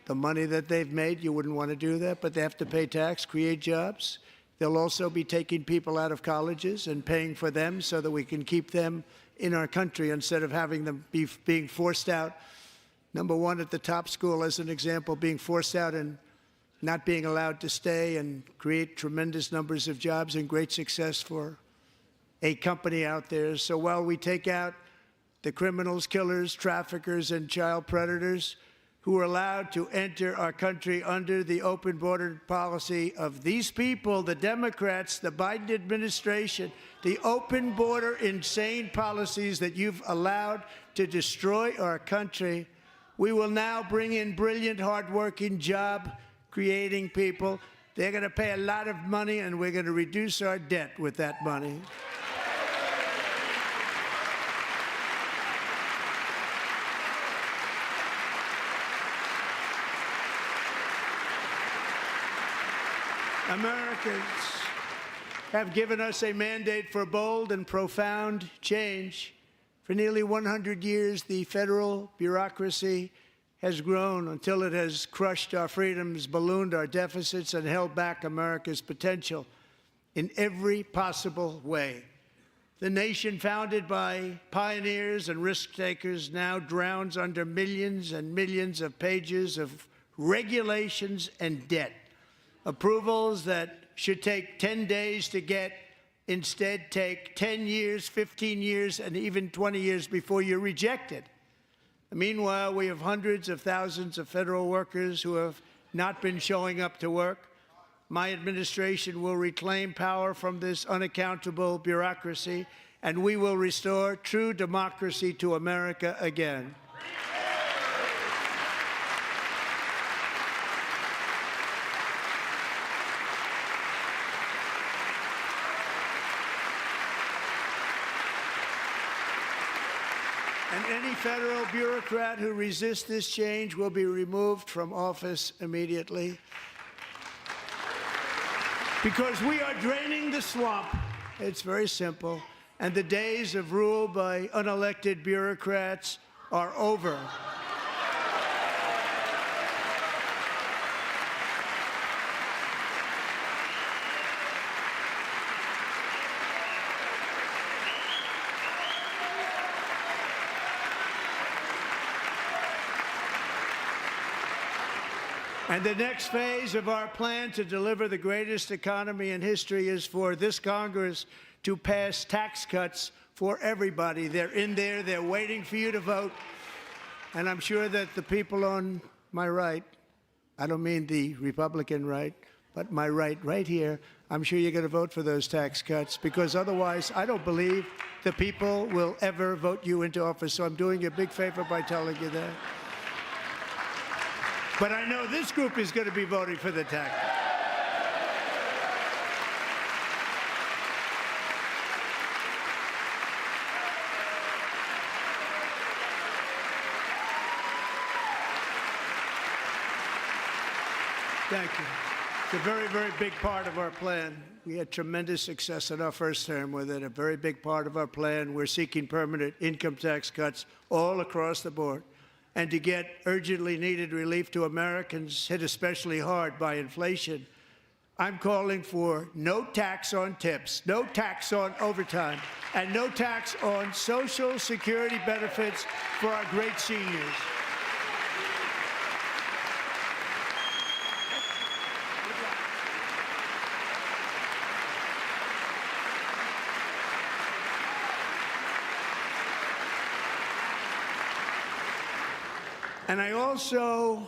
The money that they've made, you wouldn't want to do that, but they have to pay tax, create jobs. They'll also be taking people out of colleges and paying for them so that we can keep them in our country instead of having them being forced out. Number one, at the top school, as an example, being forced out and not being allowed to stay and create tremendous numbers of jobs and great success for a company out there. So while we take out the criminals, killers, traffickers, and child predators who are allowed to enter our country under the open border policy of these people, the Democrats, the Biden administration, the open border insane policies that you've allowed to destroy our country, we will now bring in brilliant, hardworking, job-creating people. They're going to pay a lot of money, and we're going to reduce our debt with that money. Americans have given us a mandate for bold and profound change. For nearly 100 years, the federal bureaucracy has grown until it has crushed our freedoms, ballooned our deficits, and held back America's potential in every possible way. The nation founded by pioneers and risk-takers now drowns under millions and millions of pages of regulations and debt. Approvals that should take 10 days to get instead take 10 years, 15 years, and even 20 years before you're rejected. Meanwhile, we have hundreds of thousands of federal workers who have not been showing up to work. My administration will reclaim power from this unaccountable bureaucracy, and we will restore true democracy to America again. And any federal bureaucrat who resists this change will be removed from office immediately. Because we are draining the swamp. It's very simple. And the days of rule by unelected bureaucrats are over. And the next phase of our plan to deliver the greatest economy in history is for this Congress to pass tax cuts for everybody. They're in there, they're waiting for you to vote. And I'm sure that the people on my right, I don't mean the Republican right, but my right here, I'm sure you're going to vote for those tax cuts, because otherwise I don't believe the people will ever vote you into office. So I'm doing you a big favor by telling you that. But I know this group is going to be voting for the tax. Thank you. It's a very, very big part of our plan. We had tremendous success in our first term with it. A very big part of our plan. We're seeking permanent income tax cuts all across the board. And to get urgently needed relief to Americans hit especially hard by inflation, I'm calling for no tax on tips, no tax on overtime, and no tax on Social Security benefits for our great seniors. And I also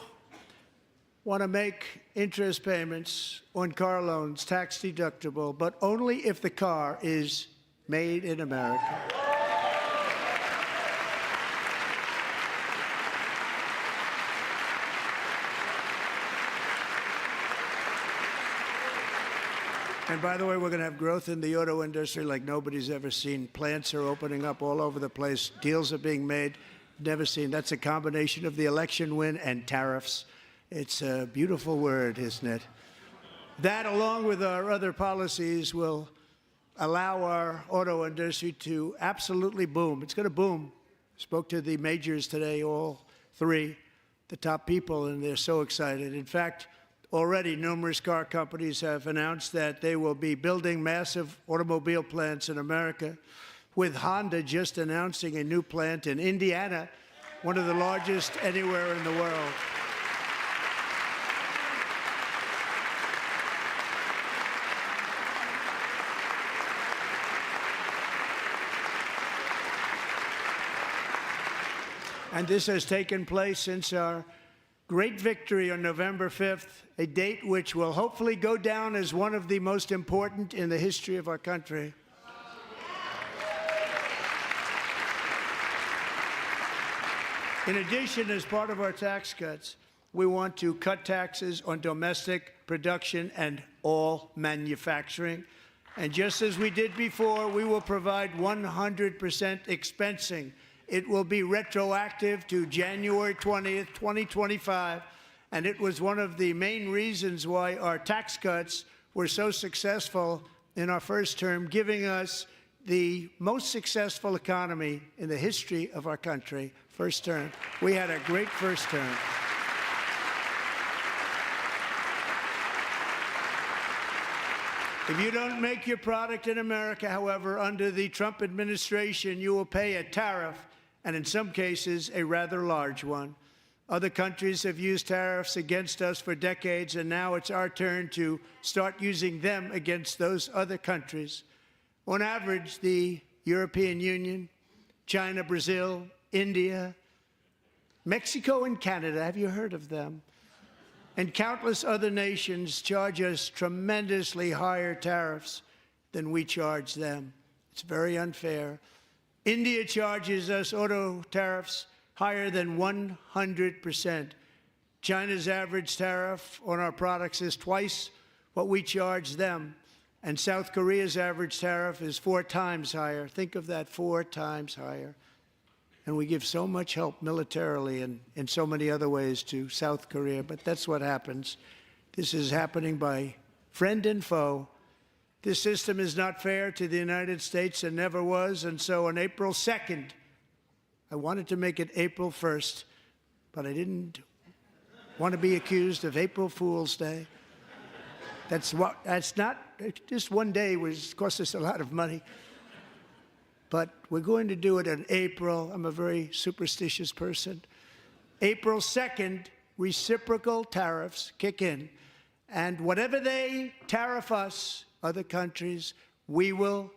want to make interest payments on car loans tax deductible, but only if the car is made in America. And by the way, we're going to have growth in the auto industry like nobody's ever seen. Plants are opening up all over the place. Deals are being made. Never seen. That's a combination of the election win and tariffs. It's a beautiful word, isn't it? That, along with our other policies, will allow our auto industry to absolutely boom. It's going to boom. Spoke to the majors today, all three, the top people, and they're so excited. In fact, already numerous car companies have announced that they will be building massive automobile plants in America, with Honda just announcing a new plant in Indiana, one of the largest anywhere in the world. And this has taken place since our great victory on November 5th, a date which will hopefully go down as one of the most important in the history of our country. In addition, as part of our tax cuts, we want to cut taxes on domestic production and all manufacturing. And just as we did before, we will provide 100% expensing. It will be retroactive to January 20th, 2025. And it was one of the main reasons why our tax cuts were so successful in our first term, giving us the most successful economy in the history of our country. First term. We had a great first term. If you don't make your product in America, however, under the Trump administration, you will pay a tariff, and in some cases, a rather large one. Other countries have used tariffs against us for decades, and now it's our turn to start using them against those other countries. On average, the European Union, China, Brazil, India, Mexico, and Canada, have you heard of them? And countless other nations charge us tremendously higher tariffs than we charge them. It's very unfair. India charges us auto tariffs higher than 100%. China's average tariff on our products is twice what we charge them. And South Korea's average tariff is 4 times higher. Think of that, 4 times higher. And we give so much help militarily and in so many other ways to South Korea. But that's what happens. This is happening by friend and foe. This system is not fair to the United States and never was. And so on April 2nd, I wanted to make it April 1st, but I didn't want to be accused of April Fool's Day. That's not, just one day was cost us a lot of money. But we're going to do it in April. I'm a very superstitious person. April 2nd, reciprocal tariffs kick in. And whatever they tariff us, other countries, we will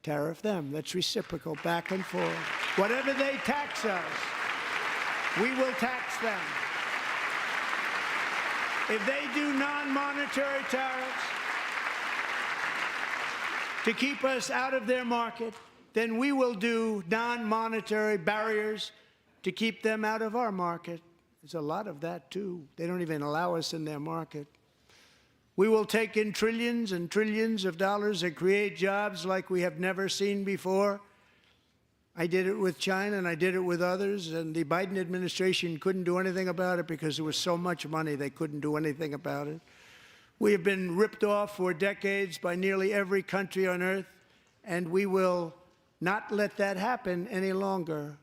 tariff them. That's reciprocal, back and forth. Whatever they tax us, we will tax them. If they do non-monetary tariffs to keep us out of their market, then we will do non-monetary barriers to keep them out of our market. There's a lot of that, too. They don't even allow us in their market. We will take in trillions and trillions of dollars and create jobs like we have never seen before. I did it with China, and I did it with others, and the Biden administration couldn't do anything about it because there was so much money they couldn't do anything about it. We have been ripped off for decades by nearly every country on earth, and we will not let that happen any longer.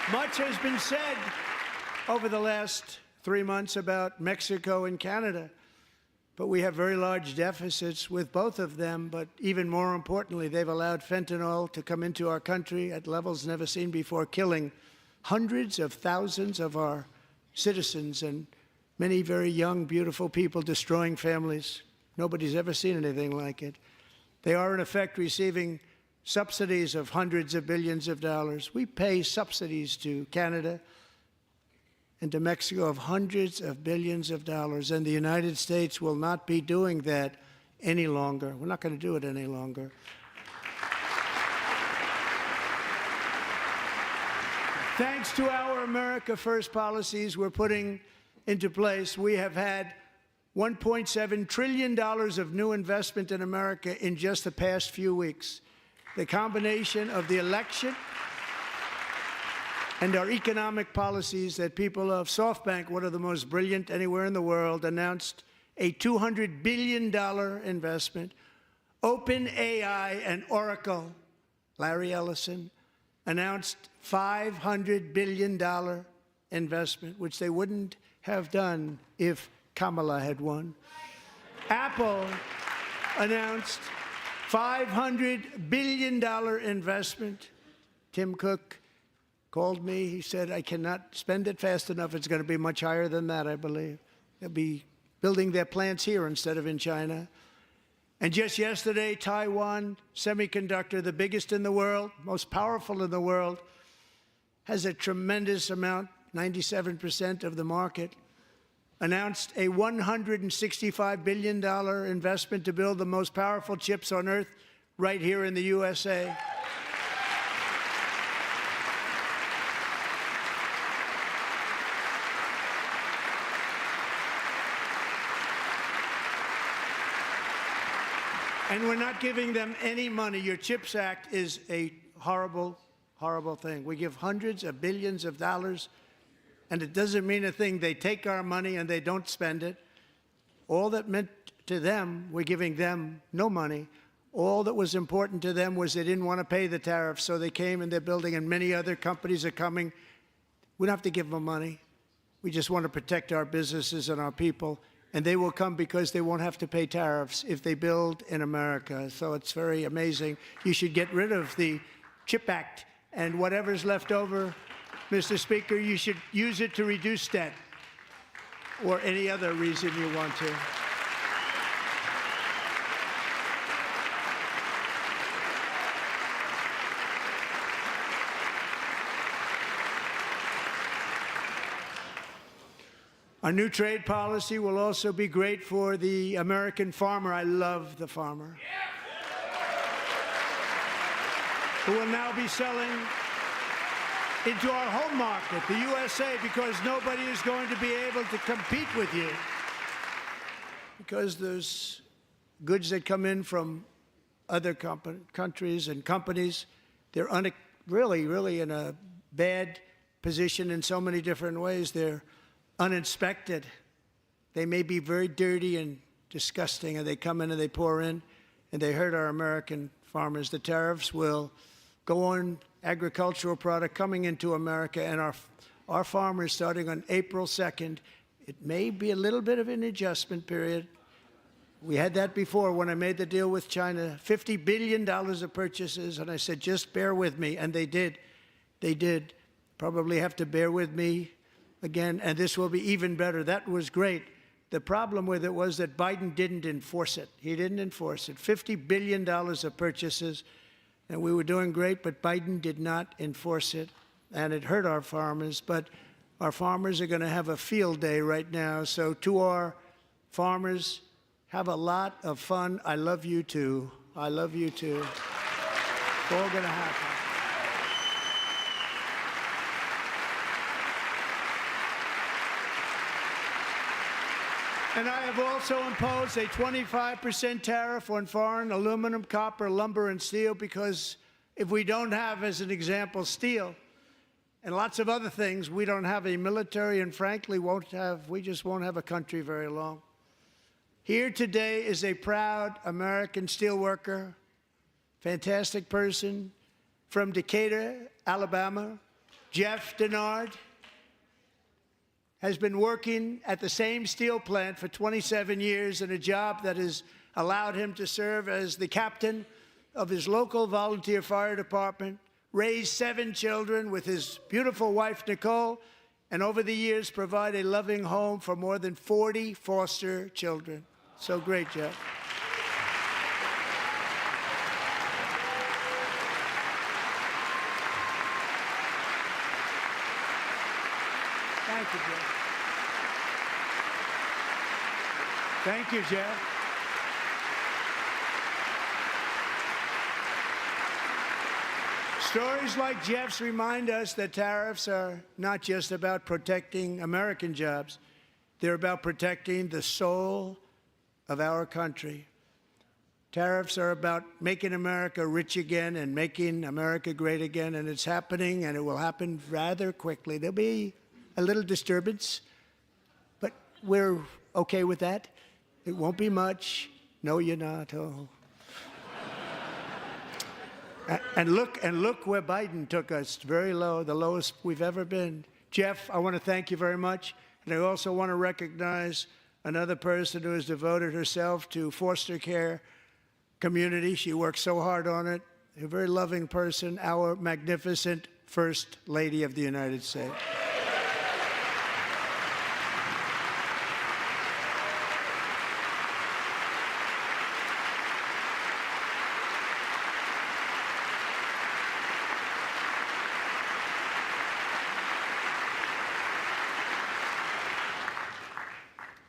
Much has been said over the last 3 months about Mexico and Canada, but we have very large deficits with both of them. But even more importantly, they've allowed fentanyl to come into our country at levels never seen before, killing hundreds of thousands of our citizens and many very young, beautiful people, destroying families. Nobody's ever seen anything like it. They are, in effect, receiving subsidies of hundreds of billions of dollars. We pay subsidies to Canada and to Mexico of hundreds of billions of dollars, and the United States will not be doing that any longer. We're not going to do it any longer. Thanks to our America First policies we're putting into place, we have had $1.7 trillion of new investment in America in just the past few weeks. The combination of the election and our economic policies that people of SoftBank, one of the most brilliant anywhere in the world, announced a $200 billion investment. OpenAI and Oracle, Larry Ellison, announced $500 billion investment, which they wouldn't have done if Kamala had won. Apple announced $500 billion investment. Tim Cook called me. He said, I cannot spend it fast enough. It's going to be much higher than that, I believe. They'll be building their plants here instead of in China. And just yesterday, Taiwan Semiconductor, the biggest in the world, most powerful in the world, has a tremendous amount, 97% of the market, announced a $165 billion investment to build the most powerful chips on earth right here in the USA. And we're not giving them any money. Your CHIPS Act is a horrible, horrible thing. We give hundreds of billions of dollars, and it doesn't mean a thing. They take our money and they don't spend it. All that meant to them, we're giving them no money. All that was important to them was they didn't want to pay the tariffs, so they came and they're building, and many other companies are coming. We don't have to give them money. We just want to protect our businesses and our people. And they will come because they won't have to pay tariffs if they build in America. So it's very amazing. You should get rid of the CHIP Act, and whatever's left over, Mr. Speaker, you should use it to reduce debt or any other reason you want to. Our new trade policy will also be great for the American farmer. I love the farmer. Who will now be selling into our home market, the USA, because nobody is going to be able to compete with you. because there's goods that come in from other countries and companies. They're really in a bad position in so many different ways. They're uninspected. They may be very dirty and disgusting, and they come in and they pour in, and they hurt our American farmers. The tariffs will go on agricultural product coming into America, and our farmers, starting on April 2nd, it may be a little bit of an adjustment period. We had that before when I made the deal with China, $50 billion of purchases, and I said, just bear with me, and they did. They did. Probably have to bear with me again, and this will be even better. That was great. The problem with it was that Biden didn't enforce it. He didn't enforce it. $50 billion of purchases, and we were doing great, but Biden did not enforce it, and it hurt our farmers. But our farmers are going to have a field day right now. So to our farmers, have a lot of fun. I love you too. I love you too. It's all going to happen. And I have also imposed a 25% tariff on foreign aluminum, copper, lumber, and steel, because if we don't have, as an example, steel and lots of other things, we don't have a military, and frankly, we just won't have a country very long. Here today is a proud American steelworker, fantastic person from Decatur, Alabama, Jeff Denard. Has been working at the same steel plant for 27 years in a job that has allowed him to serve as the captain of his local volunteer fire department, raise 7 children with his beautiful wife, Nicole, and over the years provide a loving home for more than 40 foster children. So great, Jeff. Thank you, Jeff. Thank you, Jeff. Stories like Jeff's remind us that tariffs are not just about protecting American jobs. They're about protecting the soul of our country. Tariffs are about making America rich again and making America great again, and it's happening, and it will happen rather quickly. There'll be a little disturbance, but we're okay with that. It won't be much. No, you're not. Oh. And look where Biden took us, very low, the lowest we've ever been. Jeff, I want to thank you very much. And I also want to recognize another person who has devoted herself to foster care community. She works so hard on it. A very loving person, our magnificent First Lady of the United States.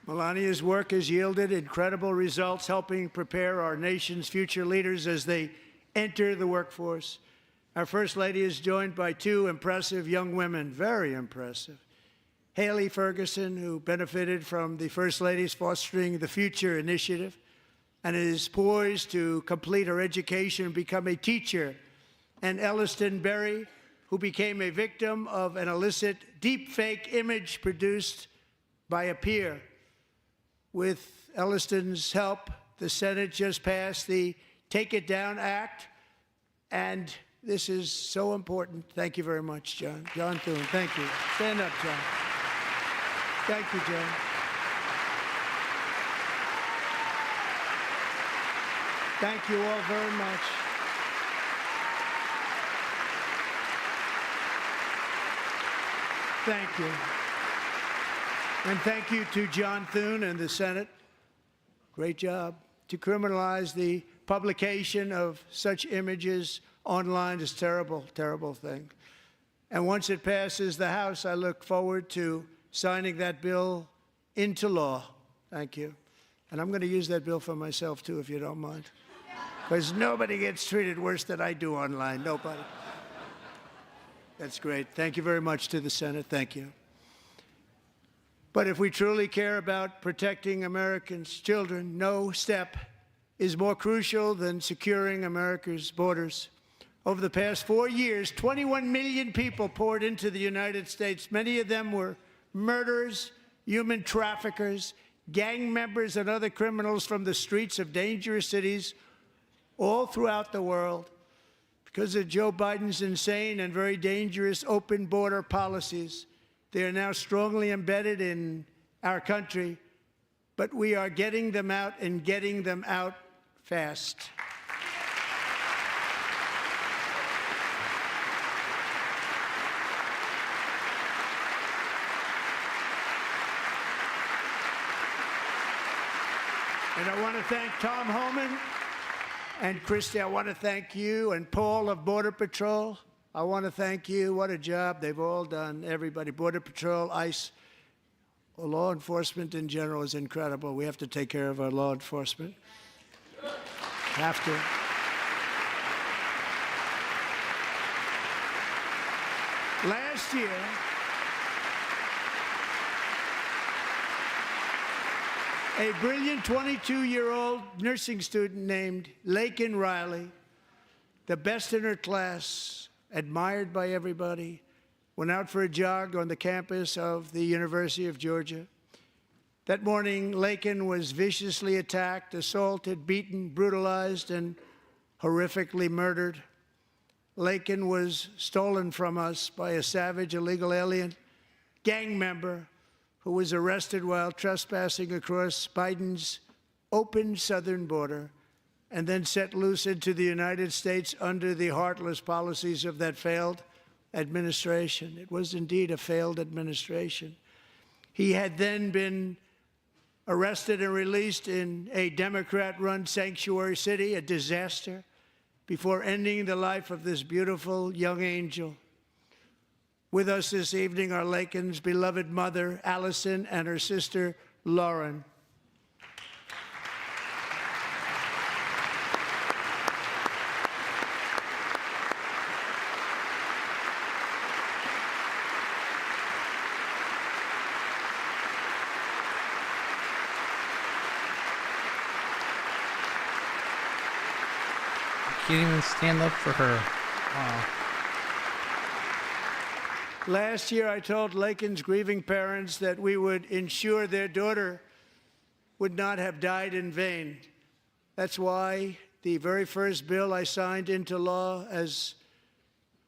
Melania's work has yielded incredible results, helping prepare our nation's future leaders as they enter the workforce. Our First Lady is joined by 2 impressive young women, very impressive. Haley Ferguson, who benefited from the First Lady's Fostering the Future initiative and is poised to complete her education and become a teacher. And Elliston Berry, who became a victim of an illicit deepfake image produced by a peer. With Elliston's help, the Senate just passed the Take It Down Act, and this is so important. Thank you very much, John. John Thune, thank you. Stand up, John. Thank you, John. Thank you all very much. Thank you. And thank you to John Thune and the Senate. Great job. To criminalize the publication of such images online is a terrible, terrible thing. And once it passes the House, I look forward to signing that bill into law. Thank you. And I'm going to use that bill for myself, too, if you don't mind. Because nobody gets treated worse than I do online. Nobody. That's great. Thank you very much to the Senate. Thank you. But if we truly care about protecting Americans' children, no step is more crucial than securing America's borders. Over the past 4 years, 21 million people poured into the United States. Many of them were murderers, human traffickers, gang members, and other criminals from the streets of dangerous cities all throughout the world. Because of Joe Biden's insane and very dangerous open border policies, they are now strongly embedded in our country, but we are getting them out and getting them out fast. And I want to thank Tom Homan and Christy. I want to thank you and Paul of Border Patrol. I want to thank you. What a job they've all done. Everybody, Border Patrol, ICE, law enforcement in general is incredible. We have to take care of our law enforcement. Have to. Last year, a brilliant 22-year-old nursing student named Laken Riley, the best in her class, admired by everybody, went out for a jog on the campus of the University of Georgia. That morning, Laken was viciously attacked, assaulted, beaten, brutalized, and horrifically murdered. Laken was stolen from us by a savage illegal alien gang member who was arrested while trespassing across Biden's open southern border and then set loose into the United States under the heartless policies of that failed administration. It was indeed a failed administration. He had then been arrested and released in a Democrat-run sanctuary city, a disaster, before ending the life of this beautiful young angel. With us this evening are Laken's beloved mother, Allison, and her sister, Lauren. Can't even stand up for her. Wow. Last year, I told Laken's grieving parents that we would ensure their daughter would not have died in vain. That's why the very first bill I signed into law as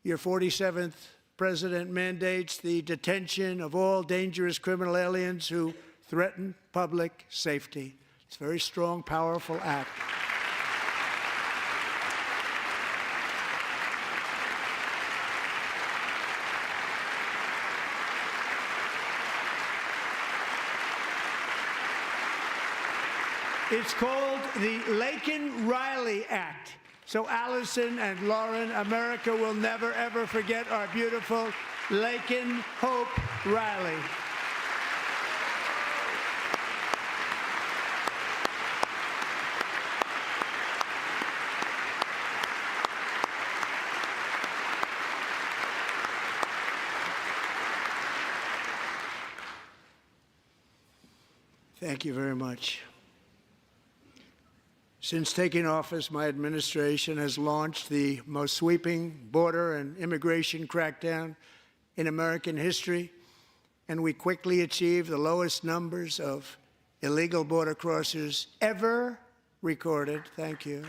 your 47th president mandates the detention of all dangerous criminal aliens who threaten public safety. It's a very strong, powerful act. It's called the Laken-Riley Act. So Allison and Lauren, America will never, ever forget our beautiful Laken Hope Riley. Thank you very much. Since taking office, my administration has launched the most sweeping border and immigration crackdown in American history, and we quickly achieved the lowest numbers of illegal border crossers ever recorded. Thank you.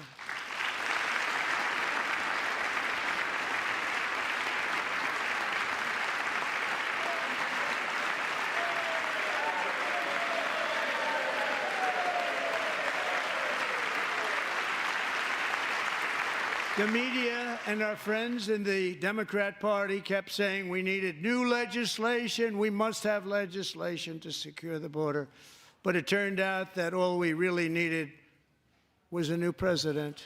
The media and our friends in the Democrat Party kept saying we needed new legislation, we must have legislation to secure the border. But it turned out that all we really needed was a new president.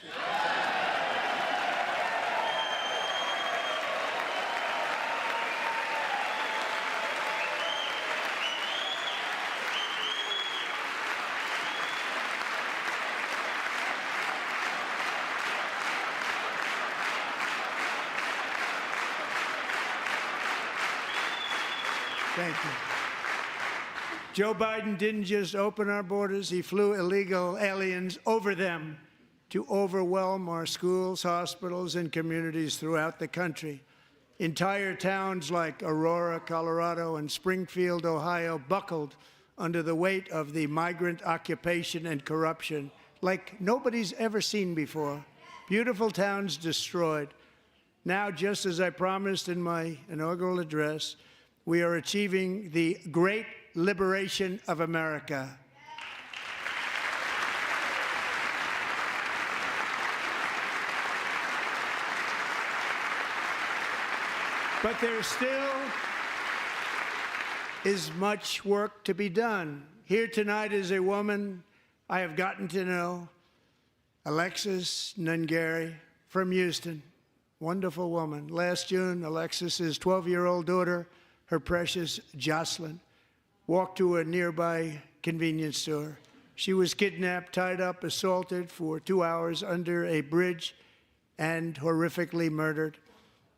Thank you. Joe Biden didn't just open our borders, he flew illegal aliens over them to overwhelm our schools, hospitals, and communities throughout the country. Entire towns like Aurora, Colorado, and Springfield, Ohio, buckled under the weight of the migrant occupation and corruption like nobody's ever seen before. Beautiful towns destroyed. Now, just as I promised in my inaugural address, we are achieving the great liberation of America. But there still is much work to be done. Here tonight is a woman I have gotten to know, Alexis Nungari from Houston. Wonderful woman. Last June, Alexis's 12-year-old daughter, her precious Jocelyn, walked to a nearby convenience store. She was kidnapped, tied up, assaulted for 2 hours under a bridge, and horrifically murdered.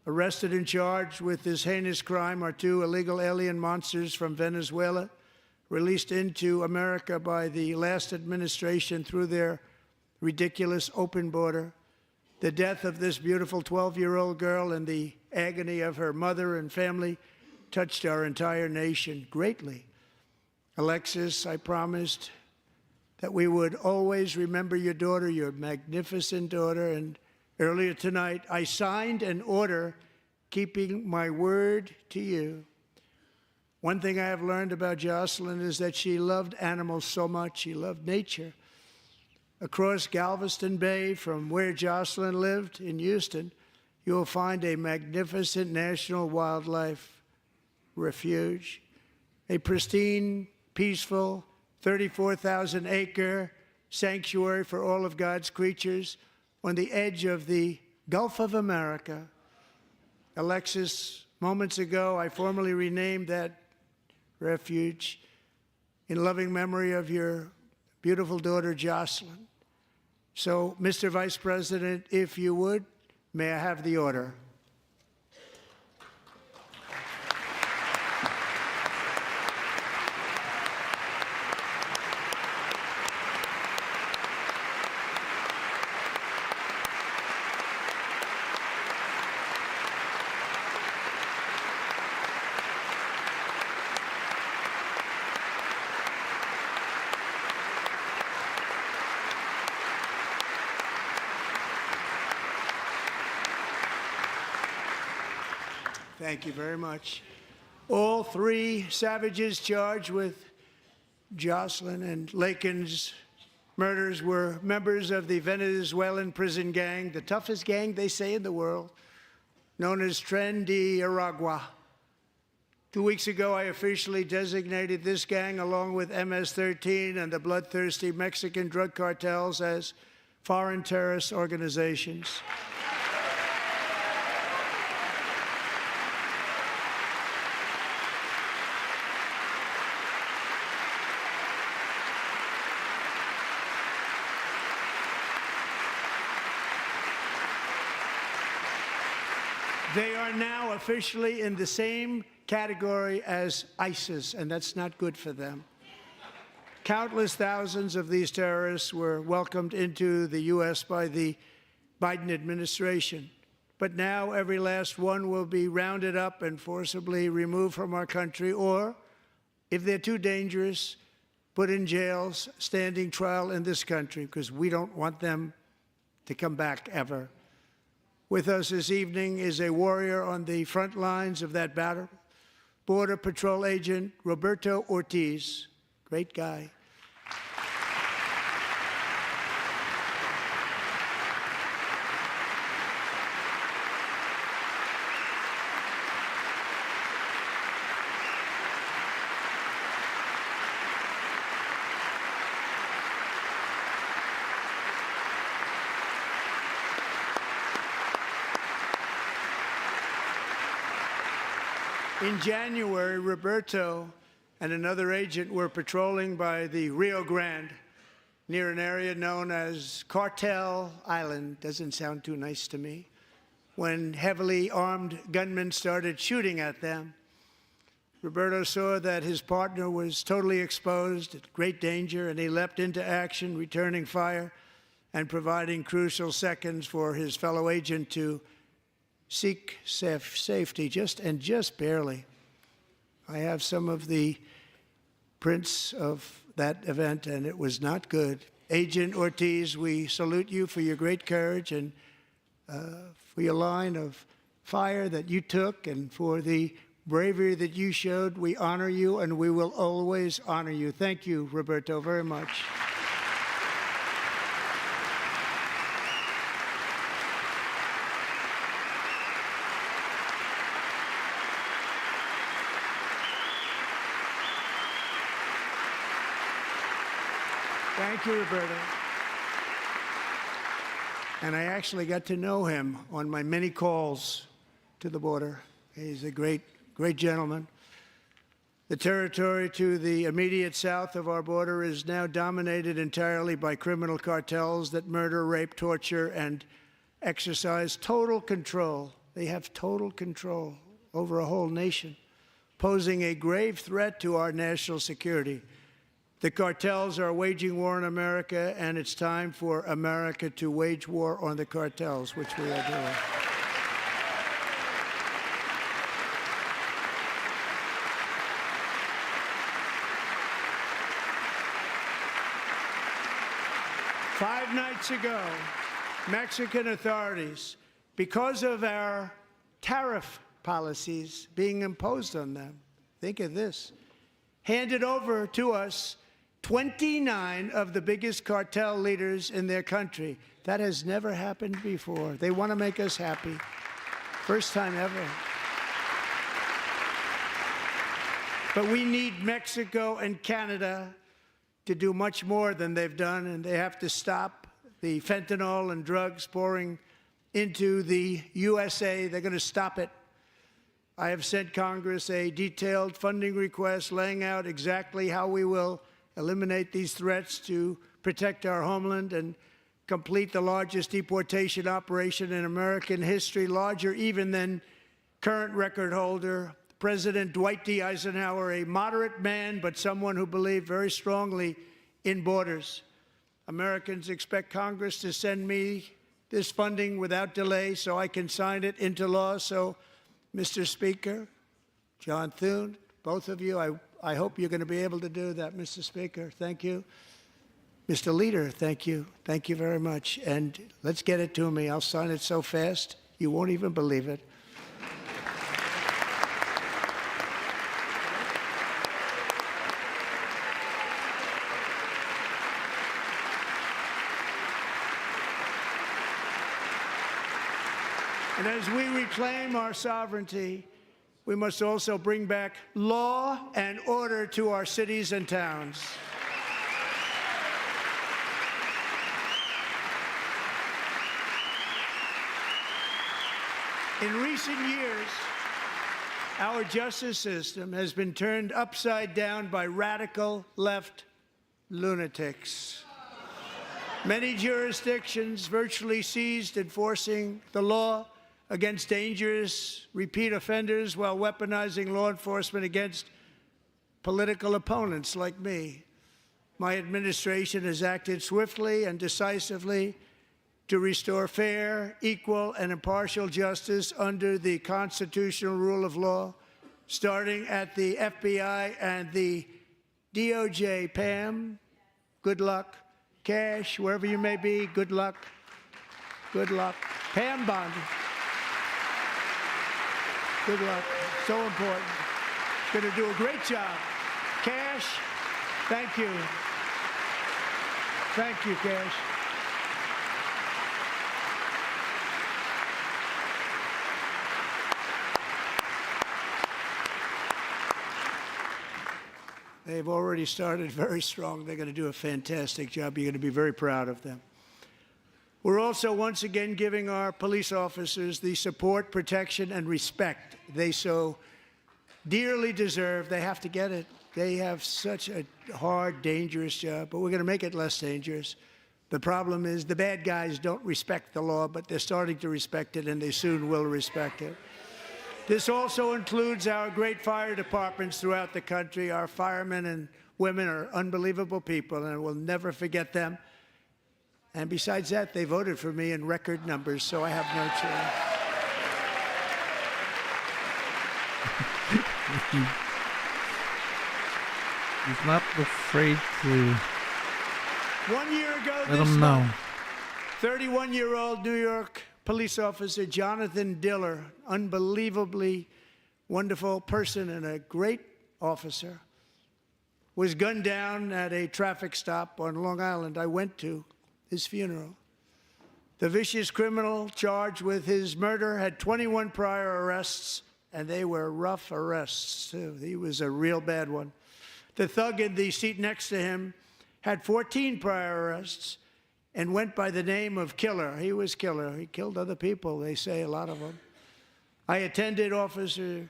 Arrested and charged with this heinous crime are 2 illegal alien monsters from Venezuela, released into America by the last administration through their ridiculous open border. The death of this beautiful 12-year-old girl and the agony of her mother and family touched our entire nation greatly. Alexis, I promised that we would always remember your daughter, your magnificent daughter, and earlier tonight, I signed an order keeping my word to you. One thing I have learned about Jocelyn is that she loved animals so much. She loved nature. Across Galveston Bay, from where Jocelyn lived in Houston, you will find a magnificent national wildlife refuge, a pristine, peaceful, 34,000-acre sanctuary for all of God's creatures on the edge of the Gulf of America. Alexis, moments ago, I formally renamed that refuge in loving memory of your beautiful daughter, Jocelyn. So, Mr. Vice President, if you would, may I have the order? Thank you very much. All 3 savages charged with Jocelyn and Lakin's murders were members of the Venezuelan prison gang, the toughest gang, they say, in the world, known as Tren de Aragua. 2 weeks ago, I officially designated this gang, along with MS-13 and the bloodthirsty Mexican drug cartels, as foreign terrorist organizations. They are now officially in the same category as ISIS, and that's not good for them. Countless thousands of these terrorists were welcomed into the U.S. by the Biden administration. But now every last one will be rounded up and forcibly removed from our country, or, if they're too dangerous, put in jails, standing trial in this country, because we don't want them to come back ever. With us this evening is a warrior on the front lines of that battle, Border Patrol Agent Roberto Ortiz. Great guy. In January, Roberto and another agent were patrolling by the Rio Grande near an area known as Cartel Island. Doesn't sound too nice to me. When heavily armed gunmen started shooting at them. Roberto saw that his partner was totally exposed, at great danger, and he leapt into action, returning fire and providing crucial seconds for his fellow agent to seek safety, just barely. I have some of the prints of that event, and it was not good. Agent Ortiz, we salute you for your great courage and for your line of fire that you took and for the bravery that you showed. We honor you, and we will always honor you. Thank you, Roberto, very much. Thank you, Roberto. And I actually got to know him on my many calls to the border. He's a great gentleman. The territory to the immediate south of our border is now dominated entirely by criminal cartels that murder, rape, torture, and exercise total control. They have total control over a whole nation, posing a grave threat to our national security. The cartels are waging war on America, and it's time for America to wage war on the cartels, which we are doing. Five nights ago, Mexican authorities, because of our tariff policies being imposed on them, think of this, handed over to us 29 of the biggest cartel leaders in their country. That has never happened before. They want to make us happy. First time ever. But we need Mexico and Canada to do much more than they've done, and they have to stop the fentanyl and drugs pouring into the USA. They're going to stop it. I have sent Congress a detailed funding request laying out exactly how we will eliminate these threats to protect our homeland and complete the largest deportation operation in American history, larger even than current record holder President Dwight D. Eisenhower, a moderate man, but someone who believed very strongly in borders. Americans expect Congress to send me this funding without delay so I can sign it into law. So, Mr. Speaker, John Thune, both of you, I hope you're going to be able to do that, Mr. Speaker. Thank you. Mr. Leader, thank you. Thank you very much. And let's get it to me. I'll sign it so fast, you won't even believe it. And as we reclaim our sovereignty, we must also bring back law and order to our cities and towns. In recent years, our justice system has been turned upside down by radical left lunatics. Many jurisdictions virtually ceased enforcing the law against dangerous repeat offenders while weaponizing law enforcement against political opponents like me. My administration has acted swiftly and decisively to restore fair, equal, and impartial justice under the constitutional rule of law, starting at the FBI and the DOJ. Pam, good luck. Cash, wherever you may be, good luck. Good luck. Pam Bondi. Good luck. So important. Going to do a great job. Cash, thank you. Thank you, Cash. They've already started very strong. They're going to do a fantastic job. You're going to be very proud of them. We're also once again giving our police officers the support, protection, and respect they so dearly deserve. They have to get it. They have such a hard, dangerous job, but we're going to make it less dangerous. The problem is the bad guys don't respect the law, but they're starting to respect it, and they soon will respect it. This also includes our great fire departments throughout the country. Our firemen and women are unbelievable people, and we'll never forget them. And besides that, they voted for me in record numbers, so I have no choice. He's not afraid to 1 year ago let this him know. month, 31-year-old New York police officer Jonathan Diller, unbelievably wonderful person and a great officer, was gunned down at a traffic stop on Long Island. I went to his funeral. The vicious criminal charged with his murder had 21 prior arrests, and they were rough arrests, too. He was a real bad one. The thug in the seat next to him had 14 prior arrests and went by the name of Killer. He was Killer. He killed other people, they say, a lot of them. I attended Officer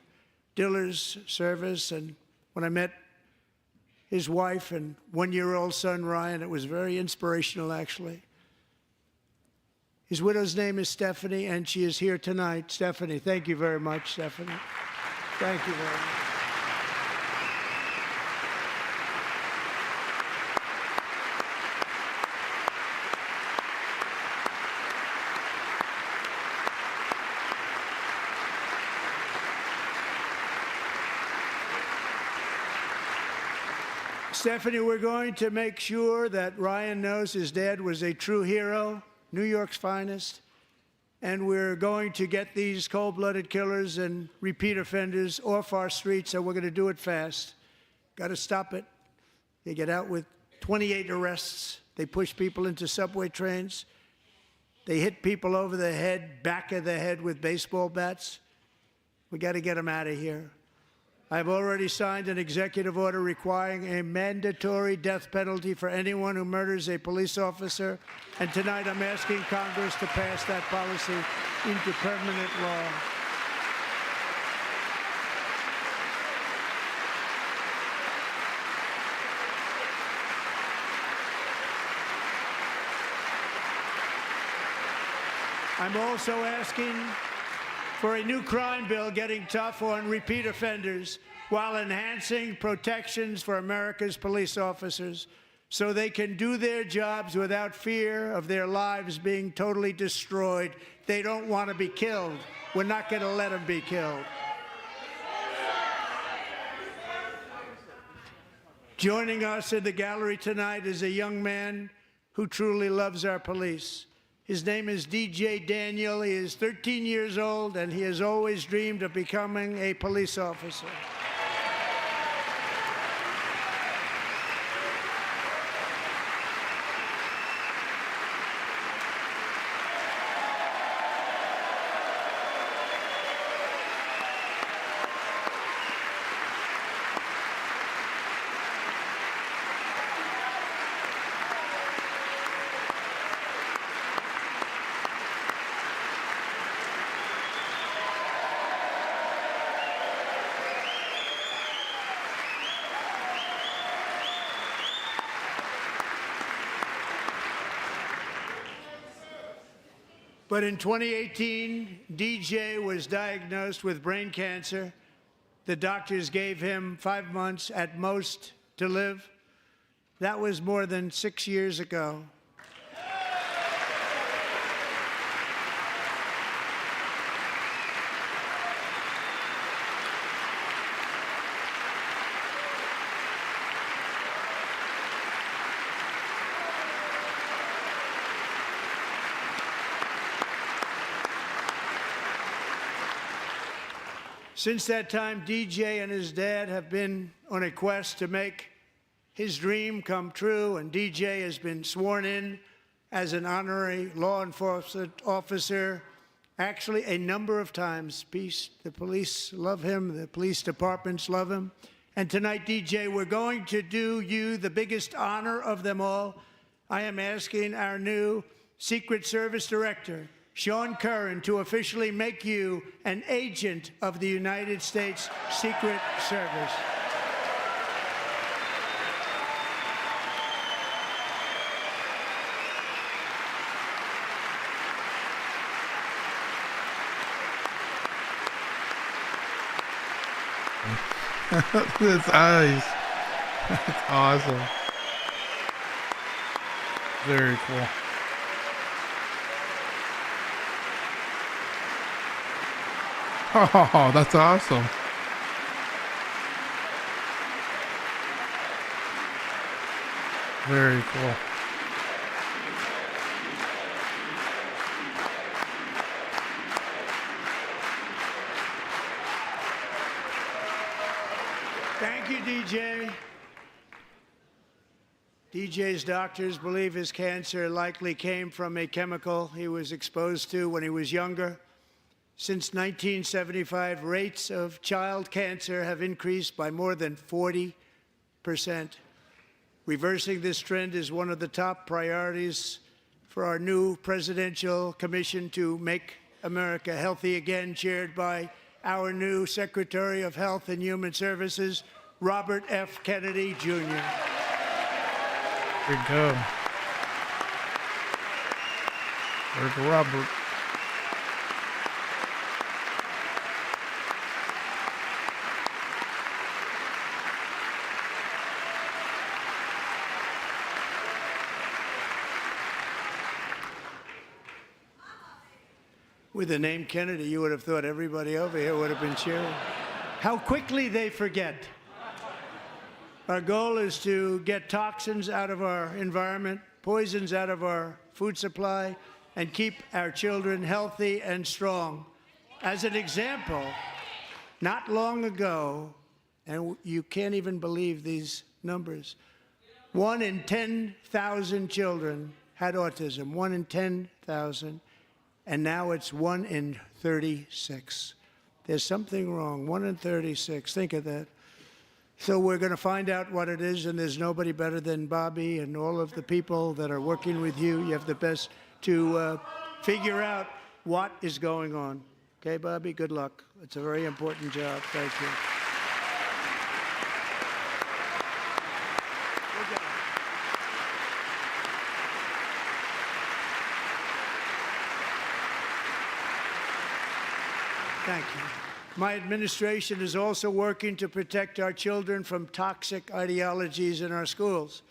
Diller's service, and when I met his wife and one-year-old son, Ryan, it was very inspirational, actually. His widow's name is Stephanie, and she is here tonight. Stephanie, thank you very much, Stephanie. Thank you very much. Stephanie, we're going to make sure that Ryan knows his dad was a true hero, New York's finest, and we're going to get these cold-blooded killers and repeat offenders off our streets, and we're going to do it fast. Got to stop it. They get out with 28 arrests. They push people into subway trains. They hit people over the head, back of the head with baseball bats. We got to get them out of here. I've already signed an executive order requiring a mandatory death penalty for anyone who murders a police officer, and tonight I'm asking Congress to pass that policy into permanent law. I'm also asking for a new crime bill getting tough on repeat offenders while enhancing protections for America's police officers so they can do their jobs without fear of their lives being totally destroyed. They don't want to be killed. We're not going to let them be killed. Joining us in the gallery tonight is a young man who truly loves our police. His name is DJ Daniel. He is 13 years old, and he has always dreamed of becoming a police officer. But in 2018, DJ was diagnosed with brain cancer. The doctors gave him 5 months at most to live. That was more than 6 years ago. Since that time, DJ and his dad have been on a quest to make his dream come true, and DJ has been sworn in as an honorary law enforcement officer, actually a number of times. The police love him, the police departments love him. And tonight, DJ, we're going to do you the biggest honor of them all. I am asking our new Secret Service Director, Sean Curran, to officially make you an agent of the United States Secret Service. awesome. His eyes. That's awesome. Very cool. Oh, that's awesome. Very cool. Thank you, DJ. DJ's doctors believe his cancer likely came from a chemical he was exposed to when he was younger. Since 1975, rates of child cancer have increased by more than 40%. Reversing this trend is one of the top priorities for our new presidential commission to make America healthy again, chaired by our new Secretary of Health and Human Services, Robert F. Kennedy, Jr. There you go. There's Robert. With the name Kennedy, you would have thought everybody over here would have been cheering. How quickly they forget. Our goal is to get toxins out of our environment, poisons out of our food supply, and keep our children healthy and strong. As an example, not long ago, and you can't even believe these numbers, 1 in 10,000 children had autism, 1 in 10,000. And now it's 1 in 36. There's something wrong. 1 in 36. Think of that. So we're going to find out what it is, and there's nobody better than Bobby and all of the people that are working with you. You have the best to figure out what is going on. Okay, Bobby? Good luck. It's a very important job. Thank you. Thank you. My administration is also working to protect our children from toxic ideologies in our schools.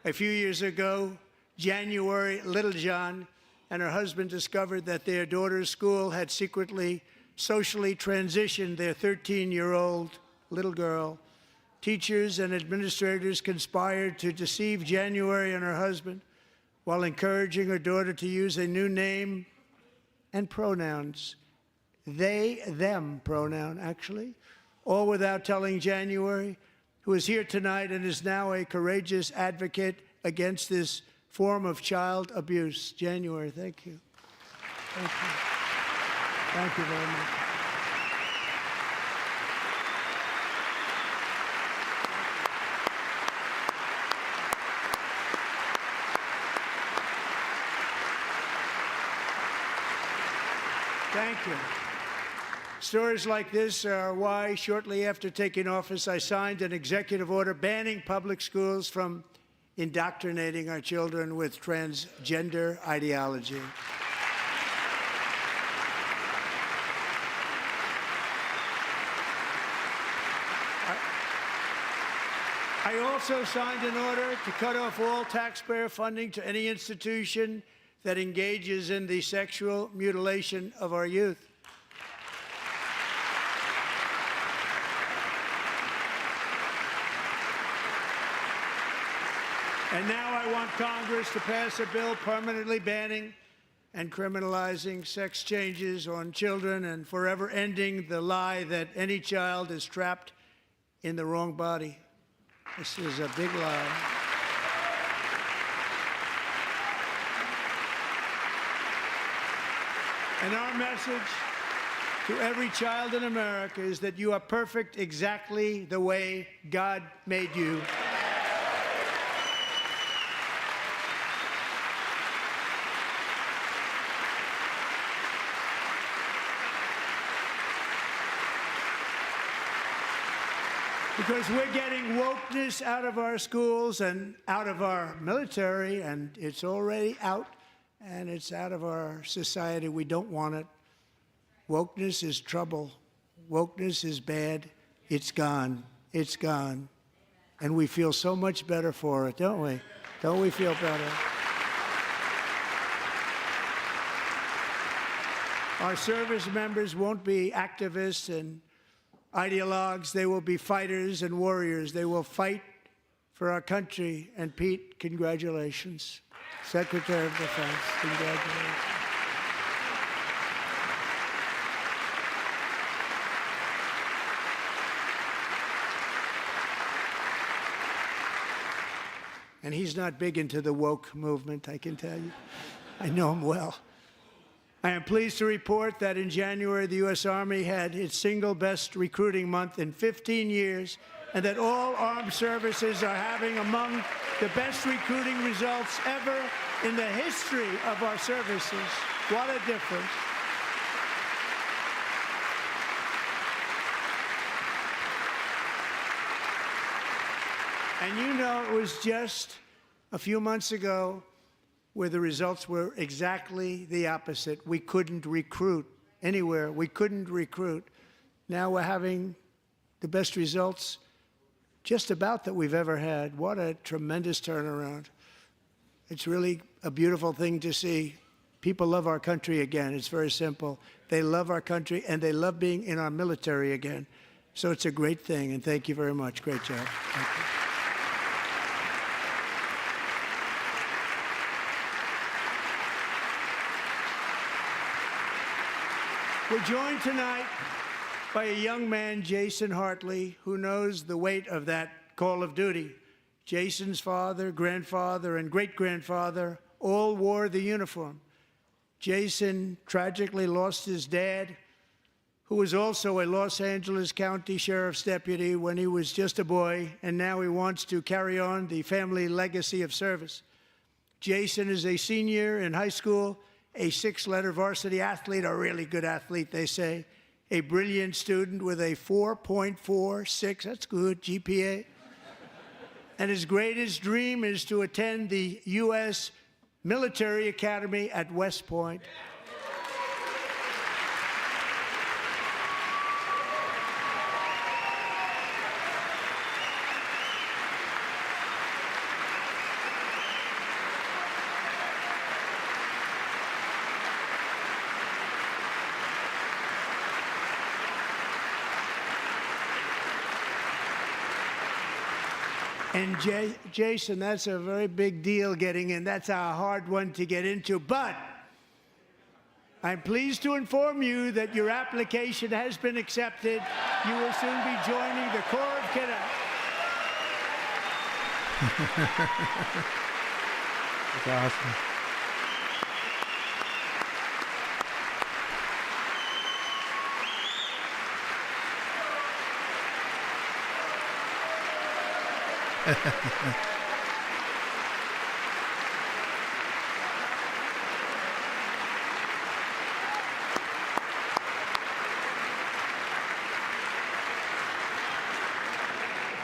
A few years ago, January Littlejohn and her husband discovered that their daughter's school had secretly socially transitioned their 13-year-old little girl. Teachers and administrators conspired to deceive January and her husband while encouraging her daughter to use a new name and pronouns. They, them pronoun, actually, all without telling January, who is here tonight and is now a courageous advocate against this form of child abuse. January, thank you. Thank you. Thank you very much. Thank you. Stories like this are why, shortly after taking office, I signed an executive order banning public schools from indoctrinating our children with transgender ideology. I also signed an order to cut off all taxpayer funding to any institution that engages in the sexual mutilation of our youth. And now I want Congress to pass a bill permanently banning and criminalizing sex changes on children and forever ending the lie that any child is trapped in the wrong body. This is a big lie. And our message to every child in America is that you are perfect exactly the way God made you. Because we're getting wokeness out of our schools and out of our military, and it's already out, and it's out of our society. We don't want it. Wokeness is trouble. Wokeness is bad. it's gone. It's gone. And we feel so much better for it, don't we? Don't we feel better? Our service members won't be activists and ideologues. They will be fighters and warriors. They will fight for our country. And Pete, congratulations. Secretary of Defense, congratulations. And he's not big into the woke movement, I can tell you. I know him well. I am pleased to report that in January, the U.S. Army had its single best recruiting month in 15 years, and that all armed services are having among the best recruiting results ever in the history of our services. What a difference. And you know, it was just a few months ago where the results were exactly the opposite. We couldn't recruit anywhere. We couldn't recruit. Now we're having the best results just about that we've ever had. What a tremendous turnaround. It's really a beautiful thing to see. People love our country again. It's very simple. They love our country, and they love being in our military again. So it's a great thing, and thank you very much. Great job. Thank you. We're joined tonight by a young man, Jason Hartley, who knows the weight of that call of duty. Jason's father, grandfather, and great-grandfather all wore the uniform. Jason tragically lost his dad, who was also a Los Angeles County Sheriff's deputy when he was just a boy, and now he wants to carry on the family legacy of service. Jason is a senior in high school, a 6-letter varsity athlete, a really good athlete, they say, a brilliant student with a 4.46, that's good, GPA. And his greatest dream is to attend the U.S. Military Academy at West Point. And Jason, that's a very big deal getting in. That's a hard one to get into. But I'm pleased to inform you that your application has been accepted. You will soon be joining the Corps of Cadets. That's awesome.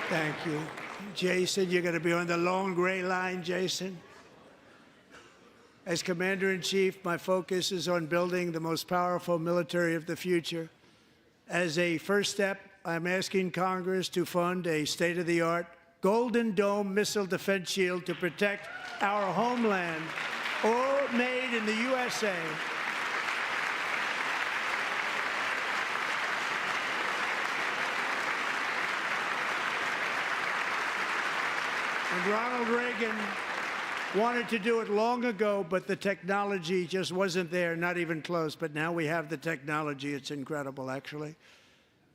Thank you. Jason, you're going to be on the long gray line, Jason. As Commander-in-Chief, my focus is on building the most powerful military of the future. As a first step, I'm asking Congress to fund a state-of-the-art Golden Dome missile defense shield to protect our homeland, all made in the USA. And Ronald Reagan wanted to do it long ago, but the technology just wasn't there, not even close. But now we have the technology. It's incredible, actually.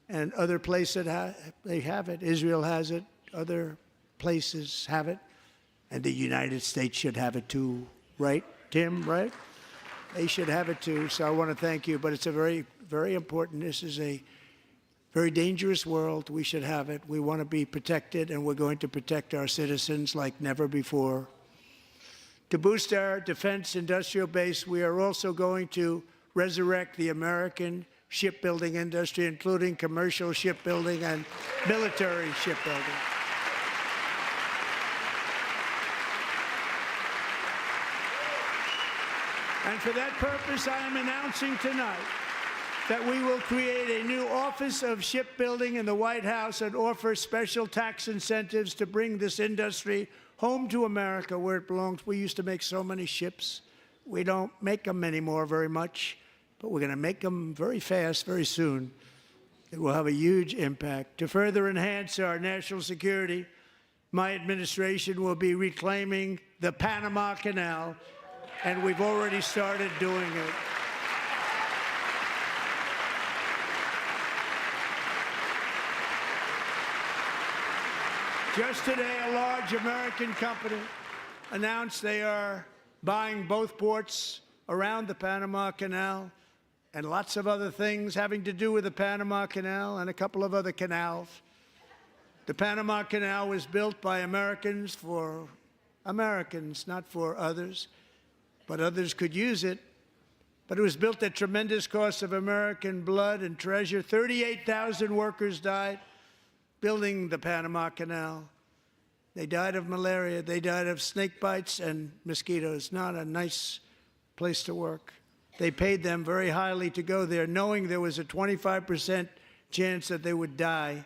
And other places they have it. Israel has it. Other places have it. And the United States should have it too, right, Tim, right? They should have it too. So I want to thank you. But it's a very, very important. This is a very dangerous world. We should have it. We want to be protected, and we're going to protect our citizens like never before. To boost our defense industrial base, we are also going to resurrect the American shipbuilding industry, including commercial shipbuilding and military shipbuilding. And for that purpose, I am announcing tonight that we will create a new Office of Shipbuilding in the White House and offer special tax incentives to bring this industry home to America where it belongs. We used to make so many ships. We don't make them anymore very much, but we're going to make them very fast, very soon. It will have a huge impact. To further enhance our national security, my administration will be reclaiming the Panama Canal, and we've already started doing it. Just today, a large American company announced they are buying both ports around the Panama Canal and lots of other things having to do with the Panama Canal and a couple of other canals. The Panama Canal was built by Americans for Americans, not for others, but others could use it. But it was built at tremendous cost of American blood and treasure. 38,000 workers died building the Panama Canal. They died of malaria. They died of snake bites and mosquitoes. Not a nice place to work. They paid them very highly to go there, knowing there was a 25% chance that they would die.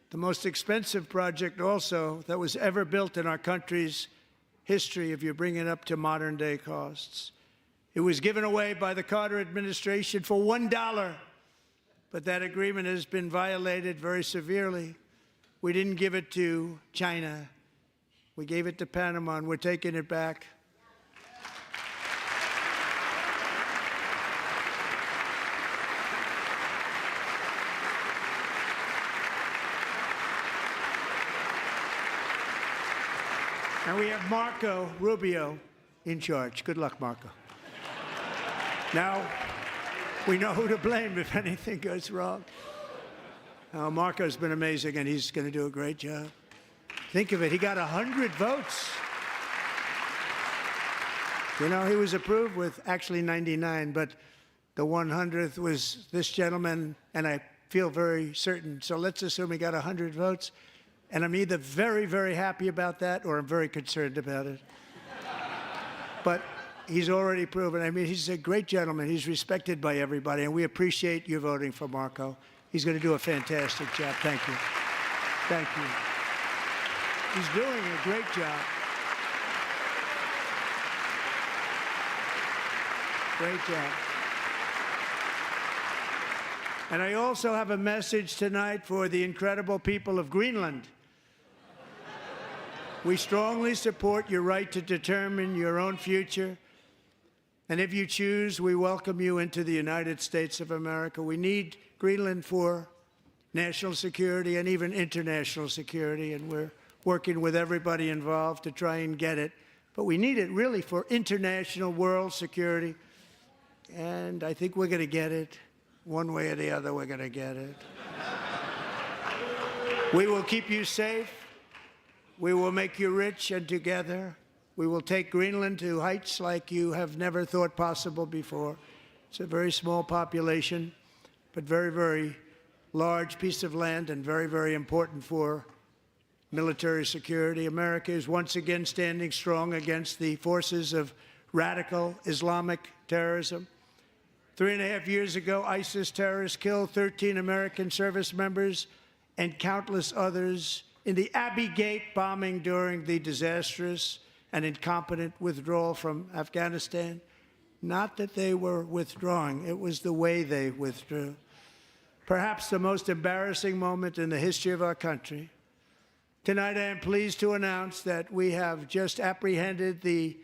The most expensive project also that was ever built in our country's history, if you bring it up to modern day costs. It was given away by the Carter administration for $1. But that agreement has been violated very severely. We didn't give it to China. We gave it to Panama, and we're taking it back. And we have Marco Rubio in charge. Good luck, Marco. Now, we know who to blame if anything goes wrong. Marco's been amazing, and he's going to do a great job. Think of it, he got 100 votes. You know, he was approved with actually 99, but the 100th was this gentleman, and I feel very certain. So let's assume he got 100 votes, and I'm either very, very happy about that or I'm very concerned about it. But he's already proven. I mean, he's a great gentleman. He's respected by everybody, and we appreciate you voting for Marco. He's going to do a fantastic job. Thank you. Thank you. He's doing a great job. Great job. And I also have a message tonight for the incredible people of Greenland. We strongly support your right to determine your own future. And if you choose, we welcome you into the United States of America. We need Greenland for national security and even international security, and we're working with everybody involved to try and get it. But we need it really for international world security, and I think we're going to get it. One way or the other, we're going to get it. We will keep you safe. We will make you rich, and together we will take Greenland to heights like you have never thought possible before. It's a very small population, but very, very large piece of land and very, very important for military security. America is once again standing strong against the forces of radical Islamic terrorism. 3.5 years ago, ISIS terrorists killed 13 American service members and countless others in the Abbey Gate bombing during the disastrous and incompetent withdrawal from Afghanistan. Not that they were withdrawing, it was the way they withdrew. Perhaps the most embarrassing moment in the history of our country. Tonight, I am pleased to announce that we have just apprehended the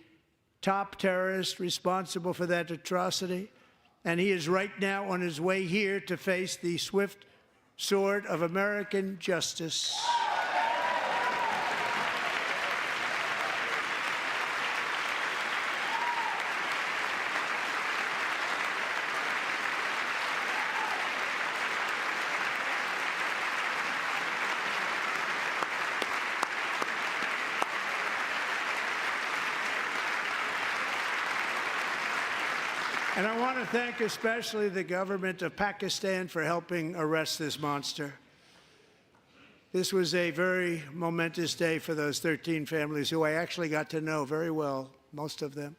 top terrorist responsible for that atrocity, and he is right now on his way here to face the swift sword of American justice. And I want to thank especially the government of Pakistan for helping arrest this monster. This was a very momentous day for those 13 families who I actually got to know very well, most of them,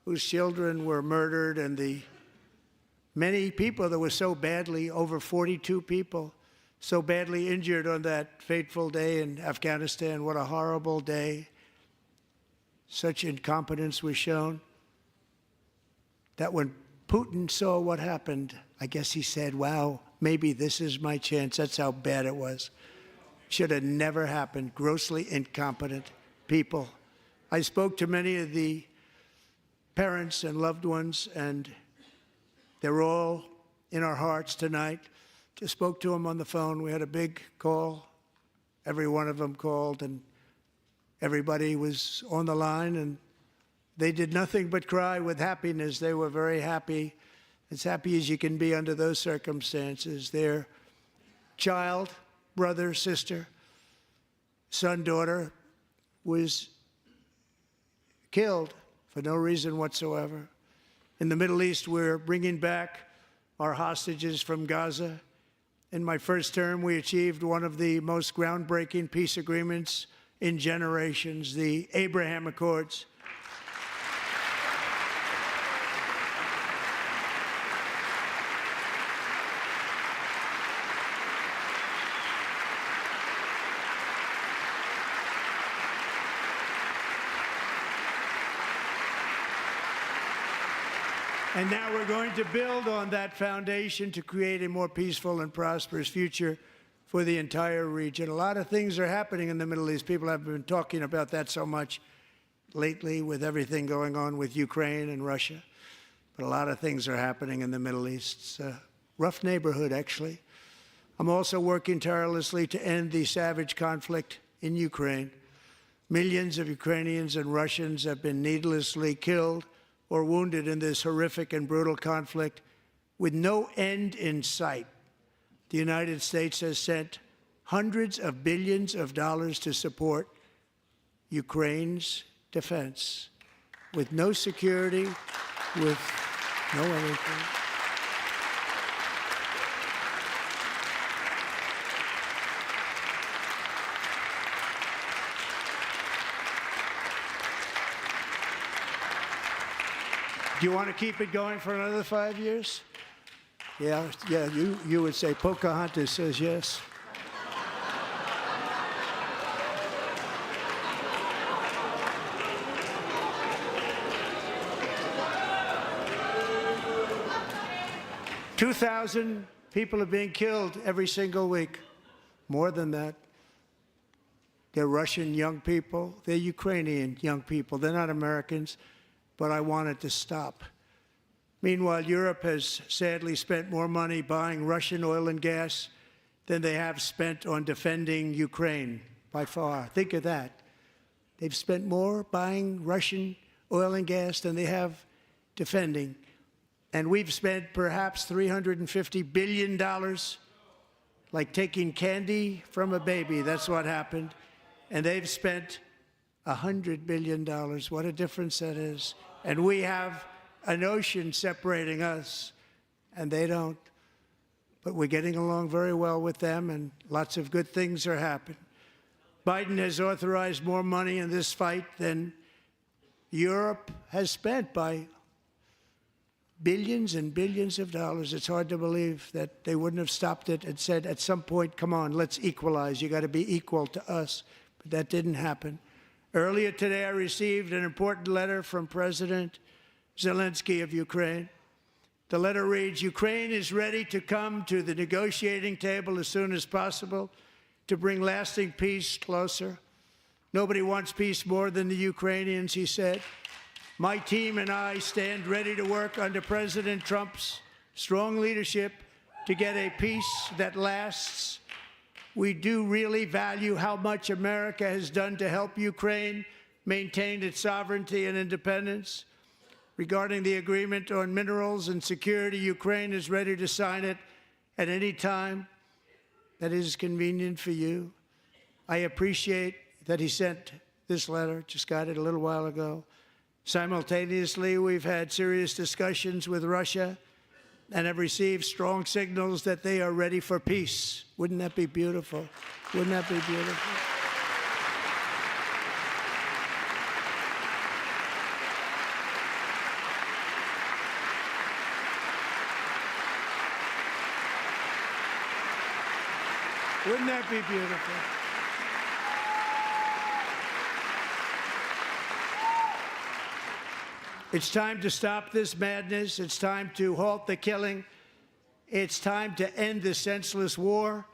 whose children were murdered, and the many people that were so badly, over 42 people, so badly injured on that fateful day in Afghanistan. What a horrible day. Such incompetence was shown that when Putin saw what happened, I guess he said, wow, maybe this is my chance. That's how bad it was. Should have never happened. Grossly incompetent people. I spoke to many of the parents and loved ones, and they're all in our hearts tonight. Just spoke to them on the phone. We had a big call. Every one of them called, and everybody was on the line, and they did nothing but cry with happiness. They were very happy, as happy as you can be under those circumstances. Their child, brother, sister, son, daughter was killed for no reason whatsoever. In the Middle East, we're bringing back our hostages from Gaza. In my first term, we achieved one of the most groundbreaking peace agreements in generations, the Abraham Accords. And now we're going to build on that foundation to create a more peaceful and prosperous future for the entire region. A lot of things are happening in the Middle East. People have been talking about that so much lately with everything going on with Ukraine and Russia. But a lot of things are happening in the Middle East. It's a rough neighborhood, actually. I'm also working tirelessly to end the savage conflict in Ukraine. Millions of Ukrainians and Russians have been needlessly killed or wounded in this horrific and brutal conflict with no end in sight. The United States has sent hundreds of billions of dollars to support Ukraine's defense with no security, with no anything. Do you want to keep it going for another 5 years? Yeah, you would say Pocahontas says yes. $2,000 people are being killed every single week. More than that. They're Russian young people. They're Ukrainian young people. They're not Americans. But I want it to stop. Meanwhile, Europe has sadly spent more money buying Russian oil and gas than they have spent on defending Ukraine, by far. Think of that. They've spent more buying Russian oil and gas than they have defending. And we've spent perhaps $350 billion, like taking candy from a baby. That's what happened. And they've spent $100 billion. What a difference that is. And we have an ocean separating us, and they don't. But we're getting along very well with them, and lots of good things are happening. Biden has authorized more money in this fight than Europe has spent, by billions and billions of dollars. It's hard to believe that they wouldn't have stopped it and said at some point, come on, let's equalize. You got to be equal to us. But that didn't happen. Earlier today, I received an important letter from President Zelensky of Ukraine. The letter reads, Ukraine is ready to come to the negotiating table as soon as possible to bring lasting peace closer. Nobody wants peace more than the Ukrainians, he said. My team and I stand ready to work under President Trump's strong leadership to get a peace that lasts. We do really value how much America has done to help Ukraine maintain its sovereignty and independence. Regarding the agreement on minerals and security, Ukraine is ready to sign it at any time that is convenient for you. I appreciate that he sent this letter, just got it a little while ago. Simultaneously, we've had serious discussions with Russia and have received strong signals that they are ready for peace. Wouldn't that be beautiful? Wouldn't that be beautiful? Wouldn't that be beautiful? It's time to stop this madness. It's time to halt the killing. It's time to end this senseless war.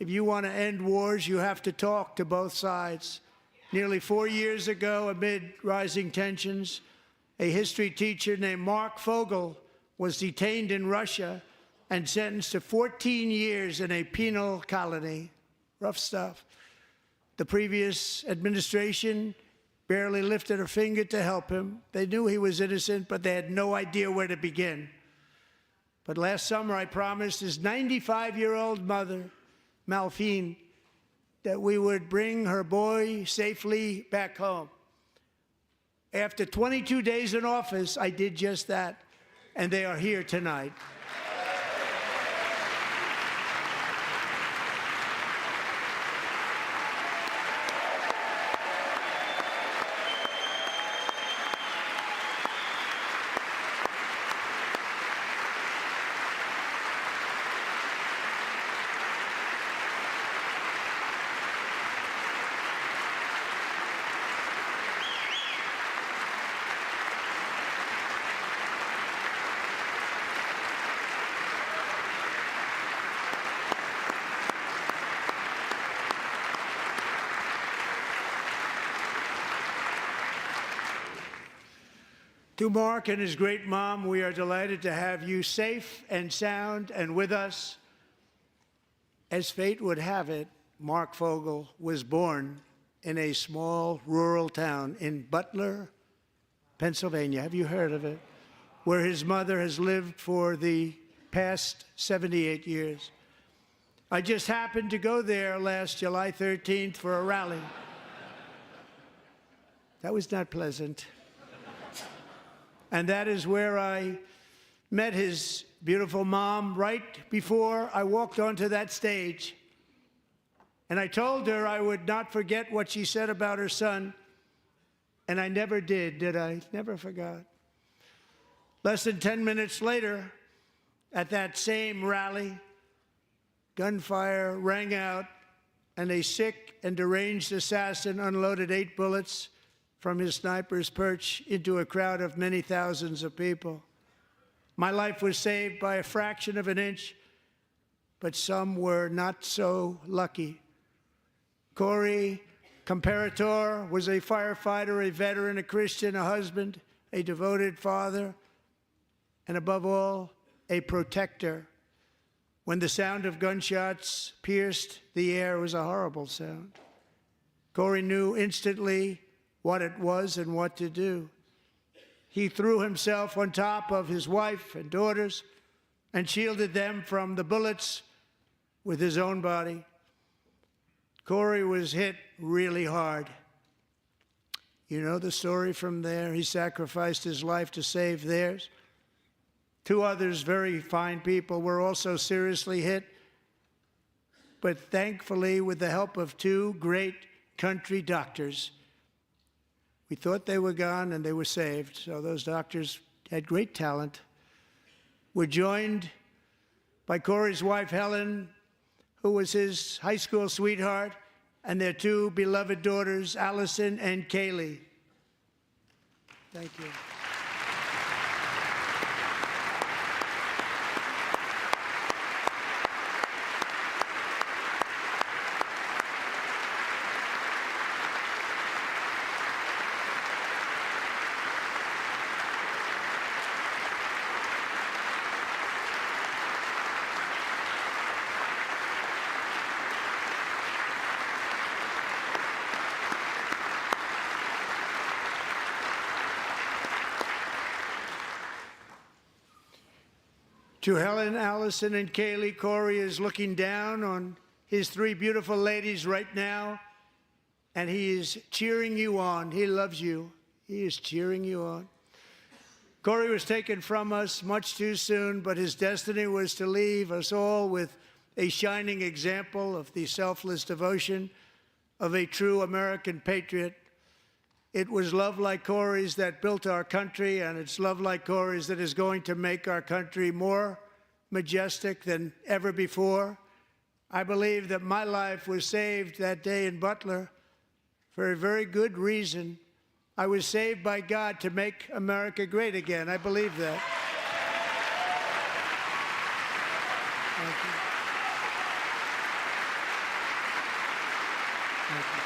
If you want to end wars, you have to talk to both sides. Nearly 4 years ago, amid rising tensions, a history teacher named Mark Fogel was detained in Russia and sentenced to 14 years in a penal colony. Rough stuff. The previous administration barely lifted a finger to help him. They knew he was innocent, but they had no idea where to begin. But last summer, I promised his 95-year-old mother, Malphine, that we would bring her boy safely back home. After 22 days in office, I did just that, and they are here tonight. To Mark and his great mom, we are delighted to have you safe and sound and with us. As fate would have it, Mark Fogel was born in a small rural town in Butler, Pennsylvania. Have you heard of it? Where his mother has lived for the past 78 years. I just happened to go there last July 13th for a rally. That was not pleasant. And that is where I met his beautiful mom right before I walked onto that stage. And I told her I would not forget what she said about her son. And I never did I? Never forgot. Less than 10 minutes later, at that same rally, gunfire rang out, and a sick and deranged assassin unloaded 8 bullets from his sniper's perch into a crowd of many thousands of people. My life was saved by a fraction of an inch, but some were not so lucky. Corey Comparator was a firefighter, a veteran, a Christian, a husband, a devoted father, and above all, a protector. When the sound of gunshots pierced the air, it was a horrible sound. Corey knew instantly what it was and what to do. He threw himself on top of his wife and daughters and shielded them from the bullets with his own body. Corey was hit really hard. You know the story from there. He sacrificed his life to save theirs. 2 others, very fine people, were also seriously hit. But thankfully, with the help of 2 great country doctors, we thought they were gone and they were saved. So those doctors had great talent. We're joined by Corey's wife, Helen, who was his high school sweetheart, and their 2 beloved daughters, Allison and Kaylee. Thank you. To Helen, Allison, and Kaylee, Corey is looking down on his 3 beautiful ladies right now, and he is cheering you on. He loves you. He is cheering you on. Corey was taken from us much too soon, but his destiny was to leave us all with a shining example of the selfless devotion of a true American patriot. It was love like Corey's that built our country, and it's love like Corey's that is going to make our country more majestic than ever before. I believe that my life was saved that day in Butler for a very good reason. I was saved by God to make America great again. I believe that. Thank you. Thank you.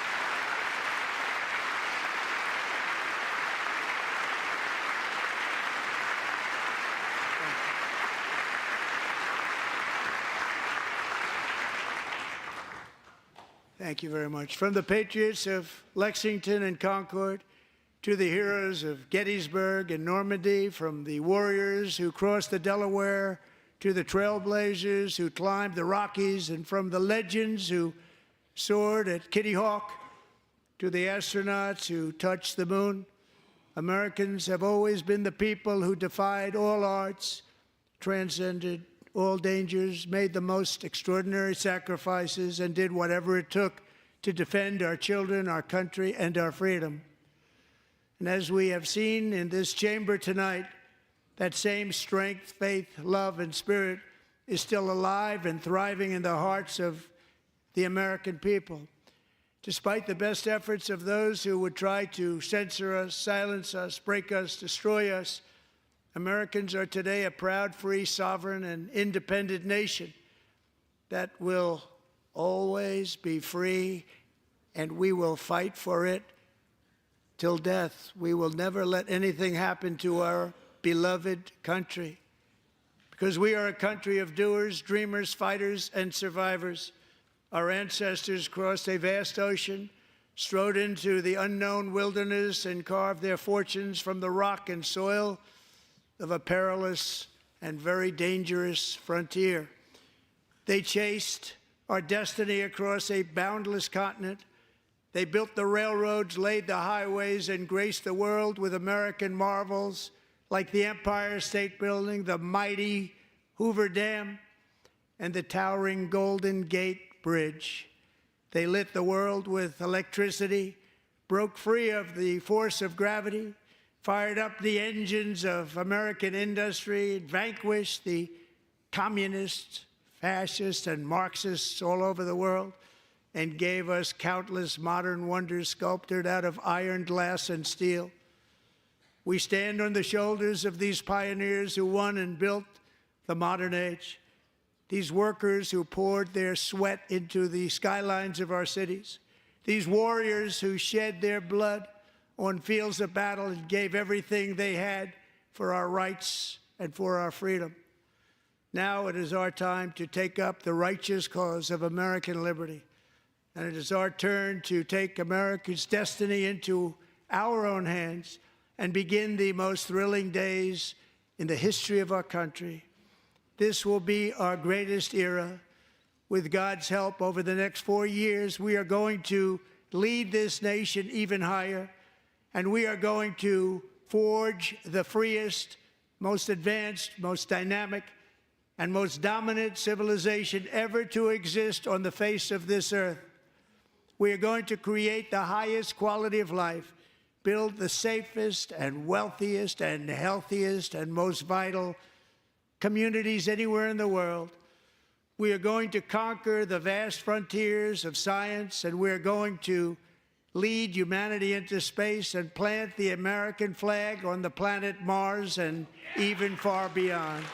Thank you very much. From the patriots of Lexington and Concord to the heroes of Gettysburg and Normandy, from the warriors who crossed the Delaware to the trailblazers who climbed the Rockies, and from the legends who soared at Kitty Hawk to the astronauts who touched the moon, Americans have always been the people who defied all odds, transcended all dangers, made the most extraordinary sacrifices, and did whatever it took to defend our children, our country, and our freedom. And as we have seen in this chamber tonight, that same strength, faith, love, and spirit is still alive and thriving in the hearts of the American people. Despite the best efforts of those who would try to censor us, silence us, break us, destroy us, Americans are today a proud, free, sovereign, and independent nation that will always be free, and we will fight for it till death. We will never let anything happen to our beloved country, because we are a country of doers, dreamers, fighters, and survivors. Our ancestors crossed a vast ocean, strode into the unknown wilderness, and carved their fortunes from the rock and soil of a perilous and very dangerous frontier. They chased our destiny across a boundless continent. They built the railroads, laid the highways, and graced the world with American marvels like the Empire State Building, the mighty Hoover Dam, and the towering Golden Gate Bridge. They lit the world with electricity, broke free of the force of gravity, fired up the engines of American industry, vanquished the communists, fascists, and Marxists all over the world, and gave us countless modern wonders sculptured out of iron, glass, and steel. We stand on the shoulders of these pioneers who won and built the modern age, these workers who poured their sweat into the skylines of our cities, these warriors who shed their blood on fields of battle and gave everything they had for our rights and for our freedom. Now it is our time to take up the righteous cause of American liberty. And it is our turn to take America's destiny into our own hands and begin the most thrilling days in the history of our country. This will be our greatest era. With God's help, over the next 4 years, we are going to lead this nation even higher, and we are going to forge the freest, most advanced, most dynamic, and most dominant civilization ever to exist on the face of this earth. We are going to create the highest quality of life, build the safest and wealthiest and healthiest and most vital communities anywhere in the world. We are going to conquer the vast frontiers of science, and we are going to lead humanity into space and plant the American flag on the planet Mars and even far beyond.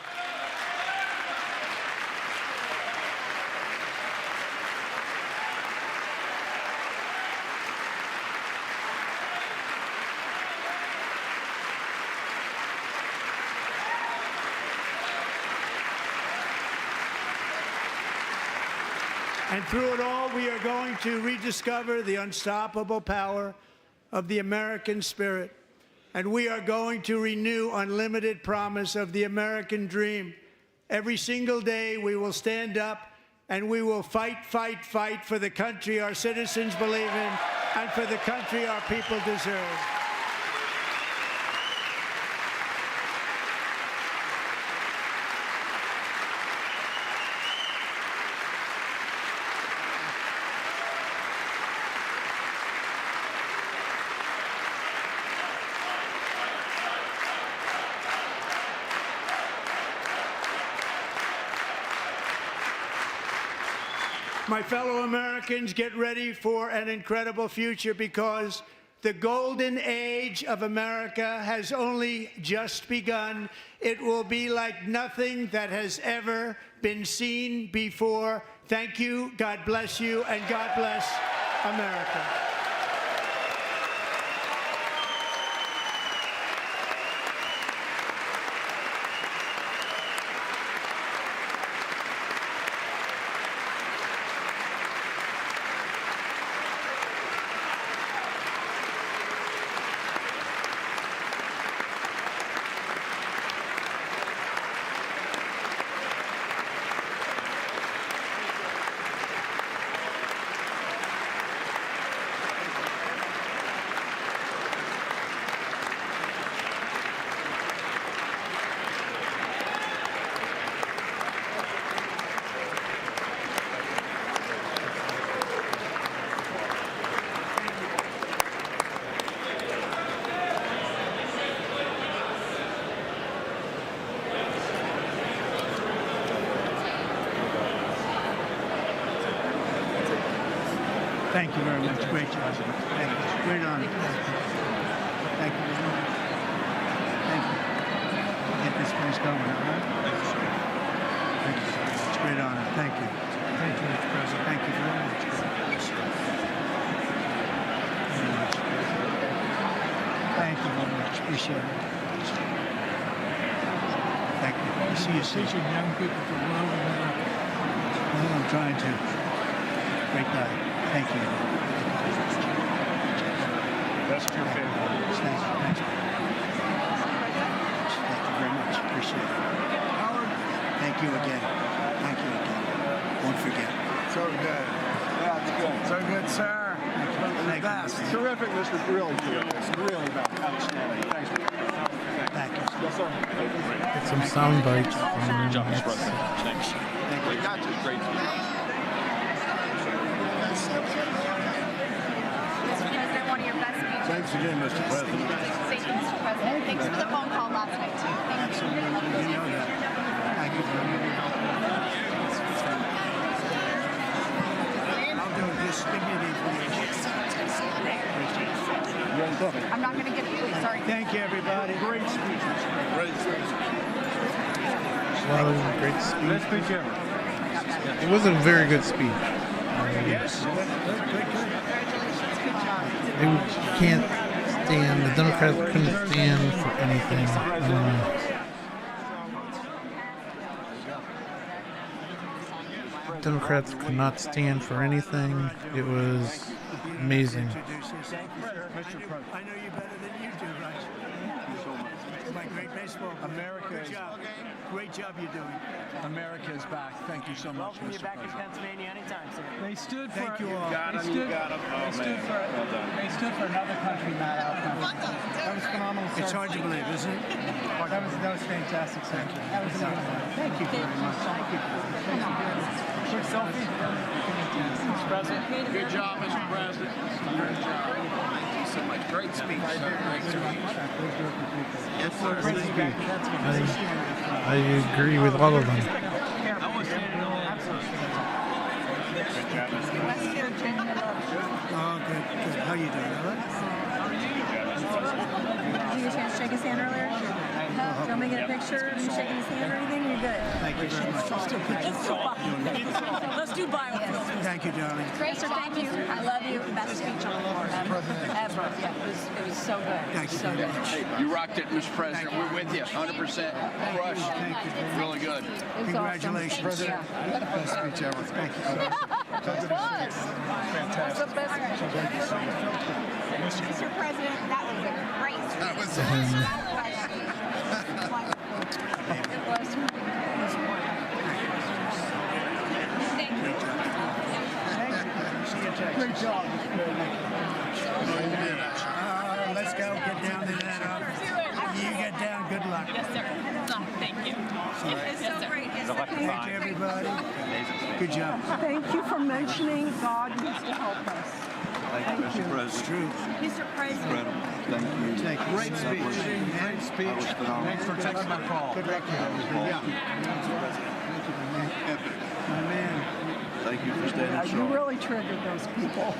And through it all, we are going to rediscover the unstoppable power of the American spirit. And we are going to renew unlimited promise of the American dream. Every single day, we will stand up and we will fight, fight, fight for the country our citizens believe in and for the country our people deserve. My fellow Americans, get ready for an incredible future because the golden age of America has only just begun. It will be like nothing that has ever been seen before. Thank you, God bless you, and God bless America. Thank you very much. Great job. Thank you. Great honor. Thank you very much. Thank you. Get this place going, all right? Thank you. It's a great honor. Thank you. Thank you, Mr. President. Thank you very much. Thank you very much. Appreciate it. Thank you. I see you teaching young people to love America. Well, I'm trying to. Great guy. Thank you. That's your favorite. Thank you. Thank you very much. Appreciate it. Howard. Thank you again. Thank you again. Won't forget. So good. Yeah, it's good. So good, sir. Thank you. Terrific, Mr. Really terrific. Really outstanding. Thanks. Thank you. Yes, sir. Get some sound bites. Good job, Mr. President. Thanks. Thank you. Got you. Great. Thanks again, Mr. President. Thank you, Mr. President. Thanks for the phone call last night, too. Thank you. Absolutely. You know that. Thank you very much. I'll do it. Just give me the information. I'm not going to give you. Sorry. Thank you, everybody. Great speech. Great speech. Well, great speech. Best speech ever. It was a very good speech. Yes. Good. They can't stand, the Democrats couldn't stand for anything. Democrats could not stand for anything. It was amazing. I know you better than you do, right? My great baseball. America. Good job. Great job you're doing. America is back. Thank you so much, Welcome you Mr. back in President. Pennsylvania anytime, sir. They stood for. Thank you all. They stood for another country, not our country. That was phenomenal. It's hard to believe, isn't it? That was fantastic, sir. That was amazing. Thank you very much. Thank you. Quick selfie. Mr. President. Good job, Mr. President. Great job. Thank you so much. Great speech, sir. Great speech. Yes, sir. I agree with all of them. Oh, good. How you doing? All right? Did you get a chance to shake his hand earlier? Do you want me to get a picture of you shaking his hand or anything? You're good. Thank you very much. Let's do biofilm. Thank you, darling. Great, sir. Thank you. I love you. Best speech on the floor ever. Yeah, it was so good. Thank you So very good. much. You rocked it, Mr. President. We're with you 100%. Crush. Thank you. Really good. Congratulations. President. Best speech ever. Thank you so much. It was. Fantastic. The best Mr. President, that was a great speech. That was It was. Great job. Let's go. Get down to that. You get down. Good luck. Yes, sir. Thank you. It's so great. Thank you, everybody. Good job. Thank you for mentioning God needs to help us. Thank you, Mr. President. It's true. Mr. President. Thank you. Great speech. Great speech. Thanks for taking my call. Good luck. Yeah. Thank you, my man. Thank Thank you for standing You strong. really triggered those people.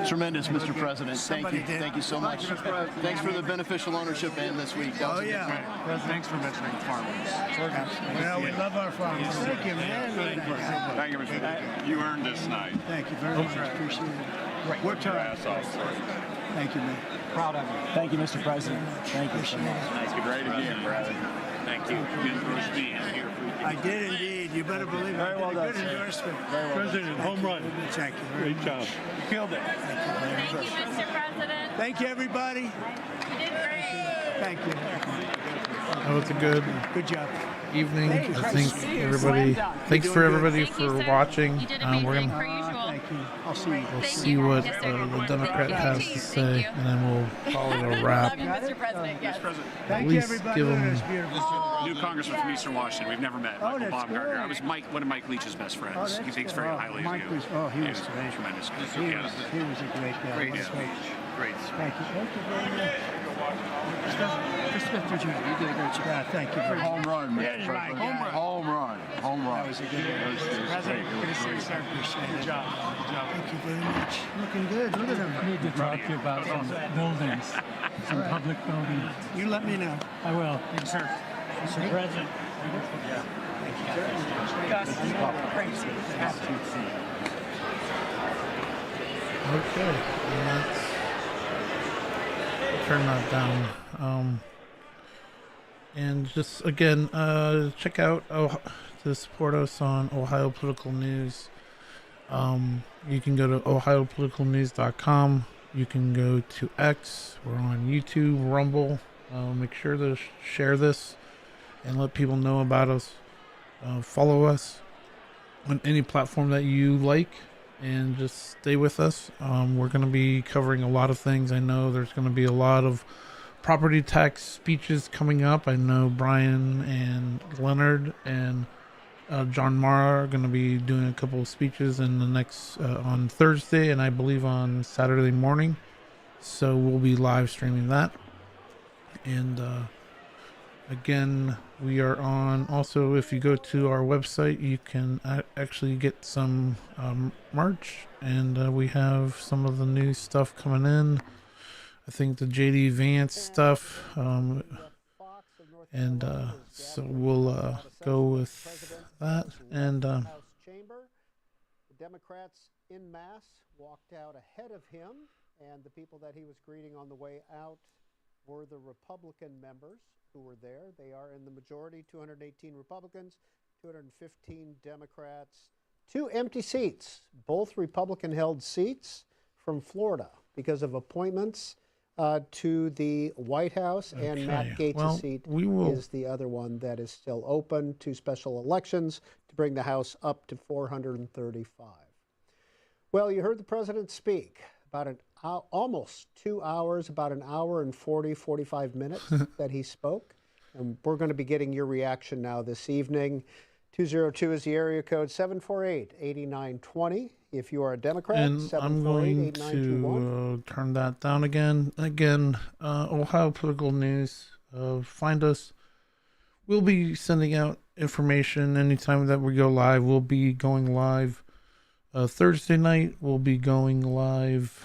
Tremendous, Mr. President. Thank you. Somebody did. Thank you so much. Thanks for the beneficial ownership ban this week. That was a good point. Thanks for mentioning farmers. Well, we love our farmers. Thank you, man. Thank you, Mr. Speaker. You earned this night. Thank you very much. Appreciate it. What time? Thank you, man. Proud of you. Thank you, Mr. President. Thank you so much. Thank you. Great again, brother. Thank you. Endorsed me. I'm here for you. I did indeed. You better believe it. Very well I did a done, good sir. endorsement. President, home run. Thank you very much. job. You killed it. Thank you, Mr. President. Thank you, everybody. You did great. Thank you. That was a good job. evening. Hey, I nice think to see you. everybody. Slam dunk. Thanks You're for doing good. everybody Thank you, for sir. watching. You did We're amazing, gonna per usual. Thank you. I'll see you. we'll Thank see you. what Yes, sir. the Democrat Thank has you. to Thank say, you. and then we'll call it a wrap. Love you, Mr. President. Yes. Thank At you, least everybody. give 'em- That's beautiful. New congressman from Eastern Washington. We've never met. Michael that's Baumgartner. good. I was one of Mike Leach's best friends. Oh, He that's thinks good. very highly of Mike you. was Tremendous. He was a great guy. Great What a speech. Great speech. Thank you. Thank you very much. Mr. Jr., you did a great job. Yeah, thank you very much. Home run, Mr. Yeah, President. home run. Home run. Home run. That was a good one. President, Good to see you, sir. Appreciate it. Good job. Thank you very much. Looking good. Look at him. I need to talk to you about some buildings, some public buildings. You let me know. I will. Yes, sir. Mr. President. Okay, and that's turn that down. And just again, check out to support us on Ohio Political News. You can go to ohiopoliticalnews.com. You can go to X. We're on YouTube, Rumble. Make sure to share this and let people know about us. Follow us on any platform that you like, and just stay with us. We're going to be covering a lot of things. I know there's going to be a lot of property tax speeches coming up. I know Brian and Leonard and John Mara are going to be doing a couple of speeches in the next on Thursday, and I believe on Saturday morning. So we'll be live streaming that. And again, we are on. Also, if you go to our website, you can actually get some merch, and we have some of the new stuff coming in. I think the JD Vance stuff, and so we'll go with that. And Chamber, the Democrats en masse walked out ahead of him, and the people that he was greeting on the way out were the Republican members who were there. They are in the majority, 218 Republicans, 215 Democrats, 2 empty seats, both Republican-held seats from Florida because of appointments to the White House, and Matt Gaetz' seat is the other one that is still open to special elections to bring the House up to 435. Well, you heard the president speak about almost 2 hours, about an hour and 45 minutes that he spoke. And we're going to be getting your reaction now this evening. 202 is the area code, 748-8920. If you are a Democrat, and I'm going 748-8921. to turn that down again. Again, Ohio Political News. Find us. We'll be sending out information anytime that we go live. We'll be going live Thursday night. We'll be going live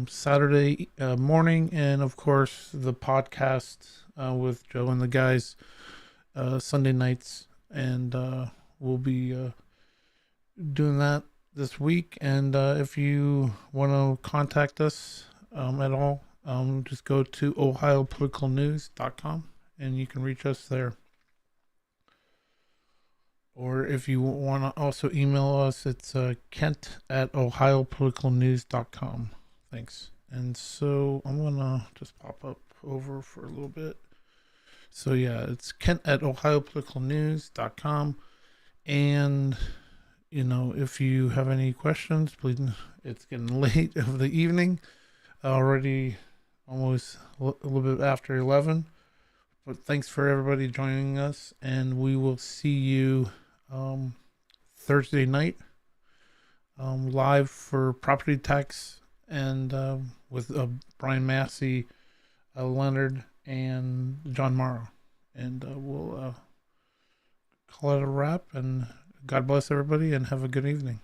Saturday morning, and of course the podcast with Joe and the guys Sunday nights, and we'll be doing that this week. And if you want to contact us at all, just go to ohiopoliticalnews.com and you can reach us there. Or if you want to also email us, it's kent@ohiopoliticalnews.com. Thanks. And so I'm going to just pop up over for a little bit. So yeah, it's kent@ohiopoliticalnews.com. And, you know, if you have any questions, please, it's getting late of the evening. Already almost a little bit after 11. But thanks for everybody joining us. And we will see you Thursday night live for property tax, and with Brian Massey, Leonard, and John Morrow. And we'll call it a wrap. And God bless everybody and have a good evening.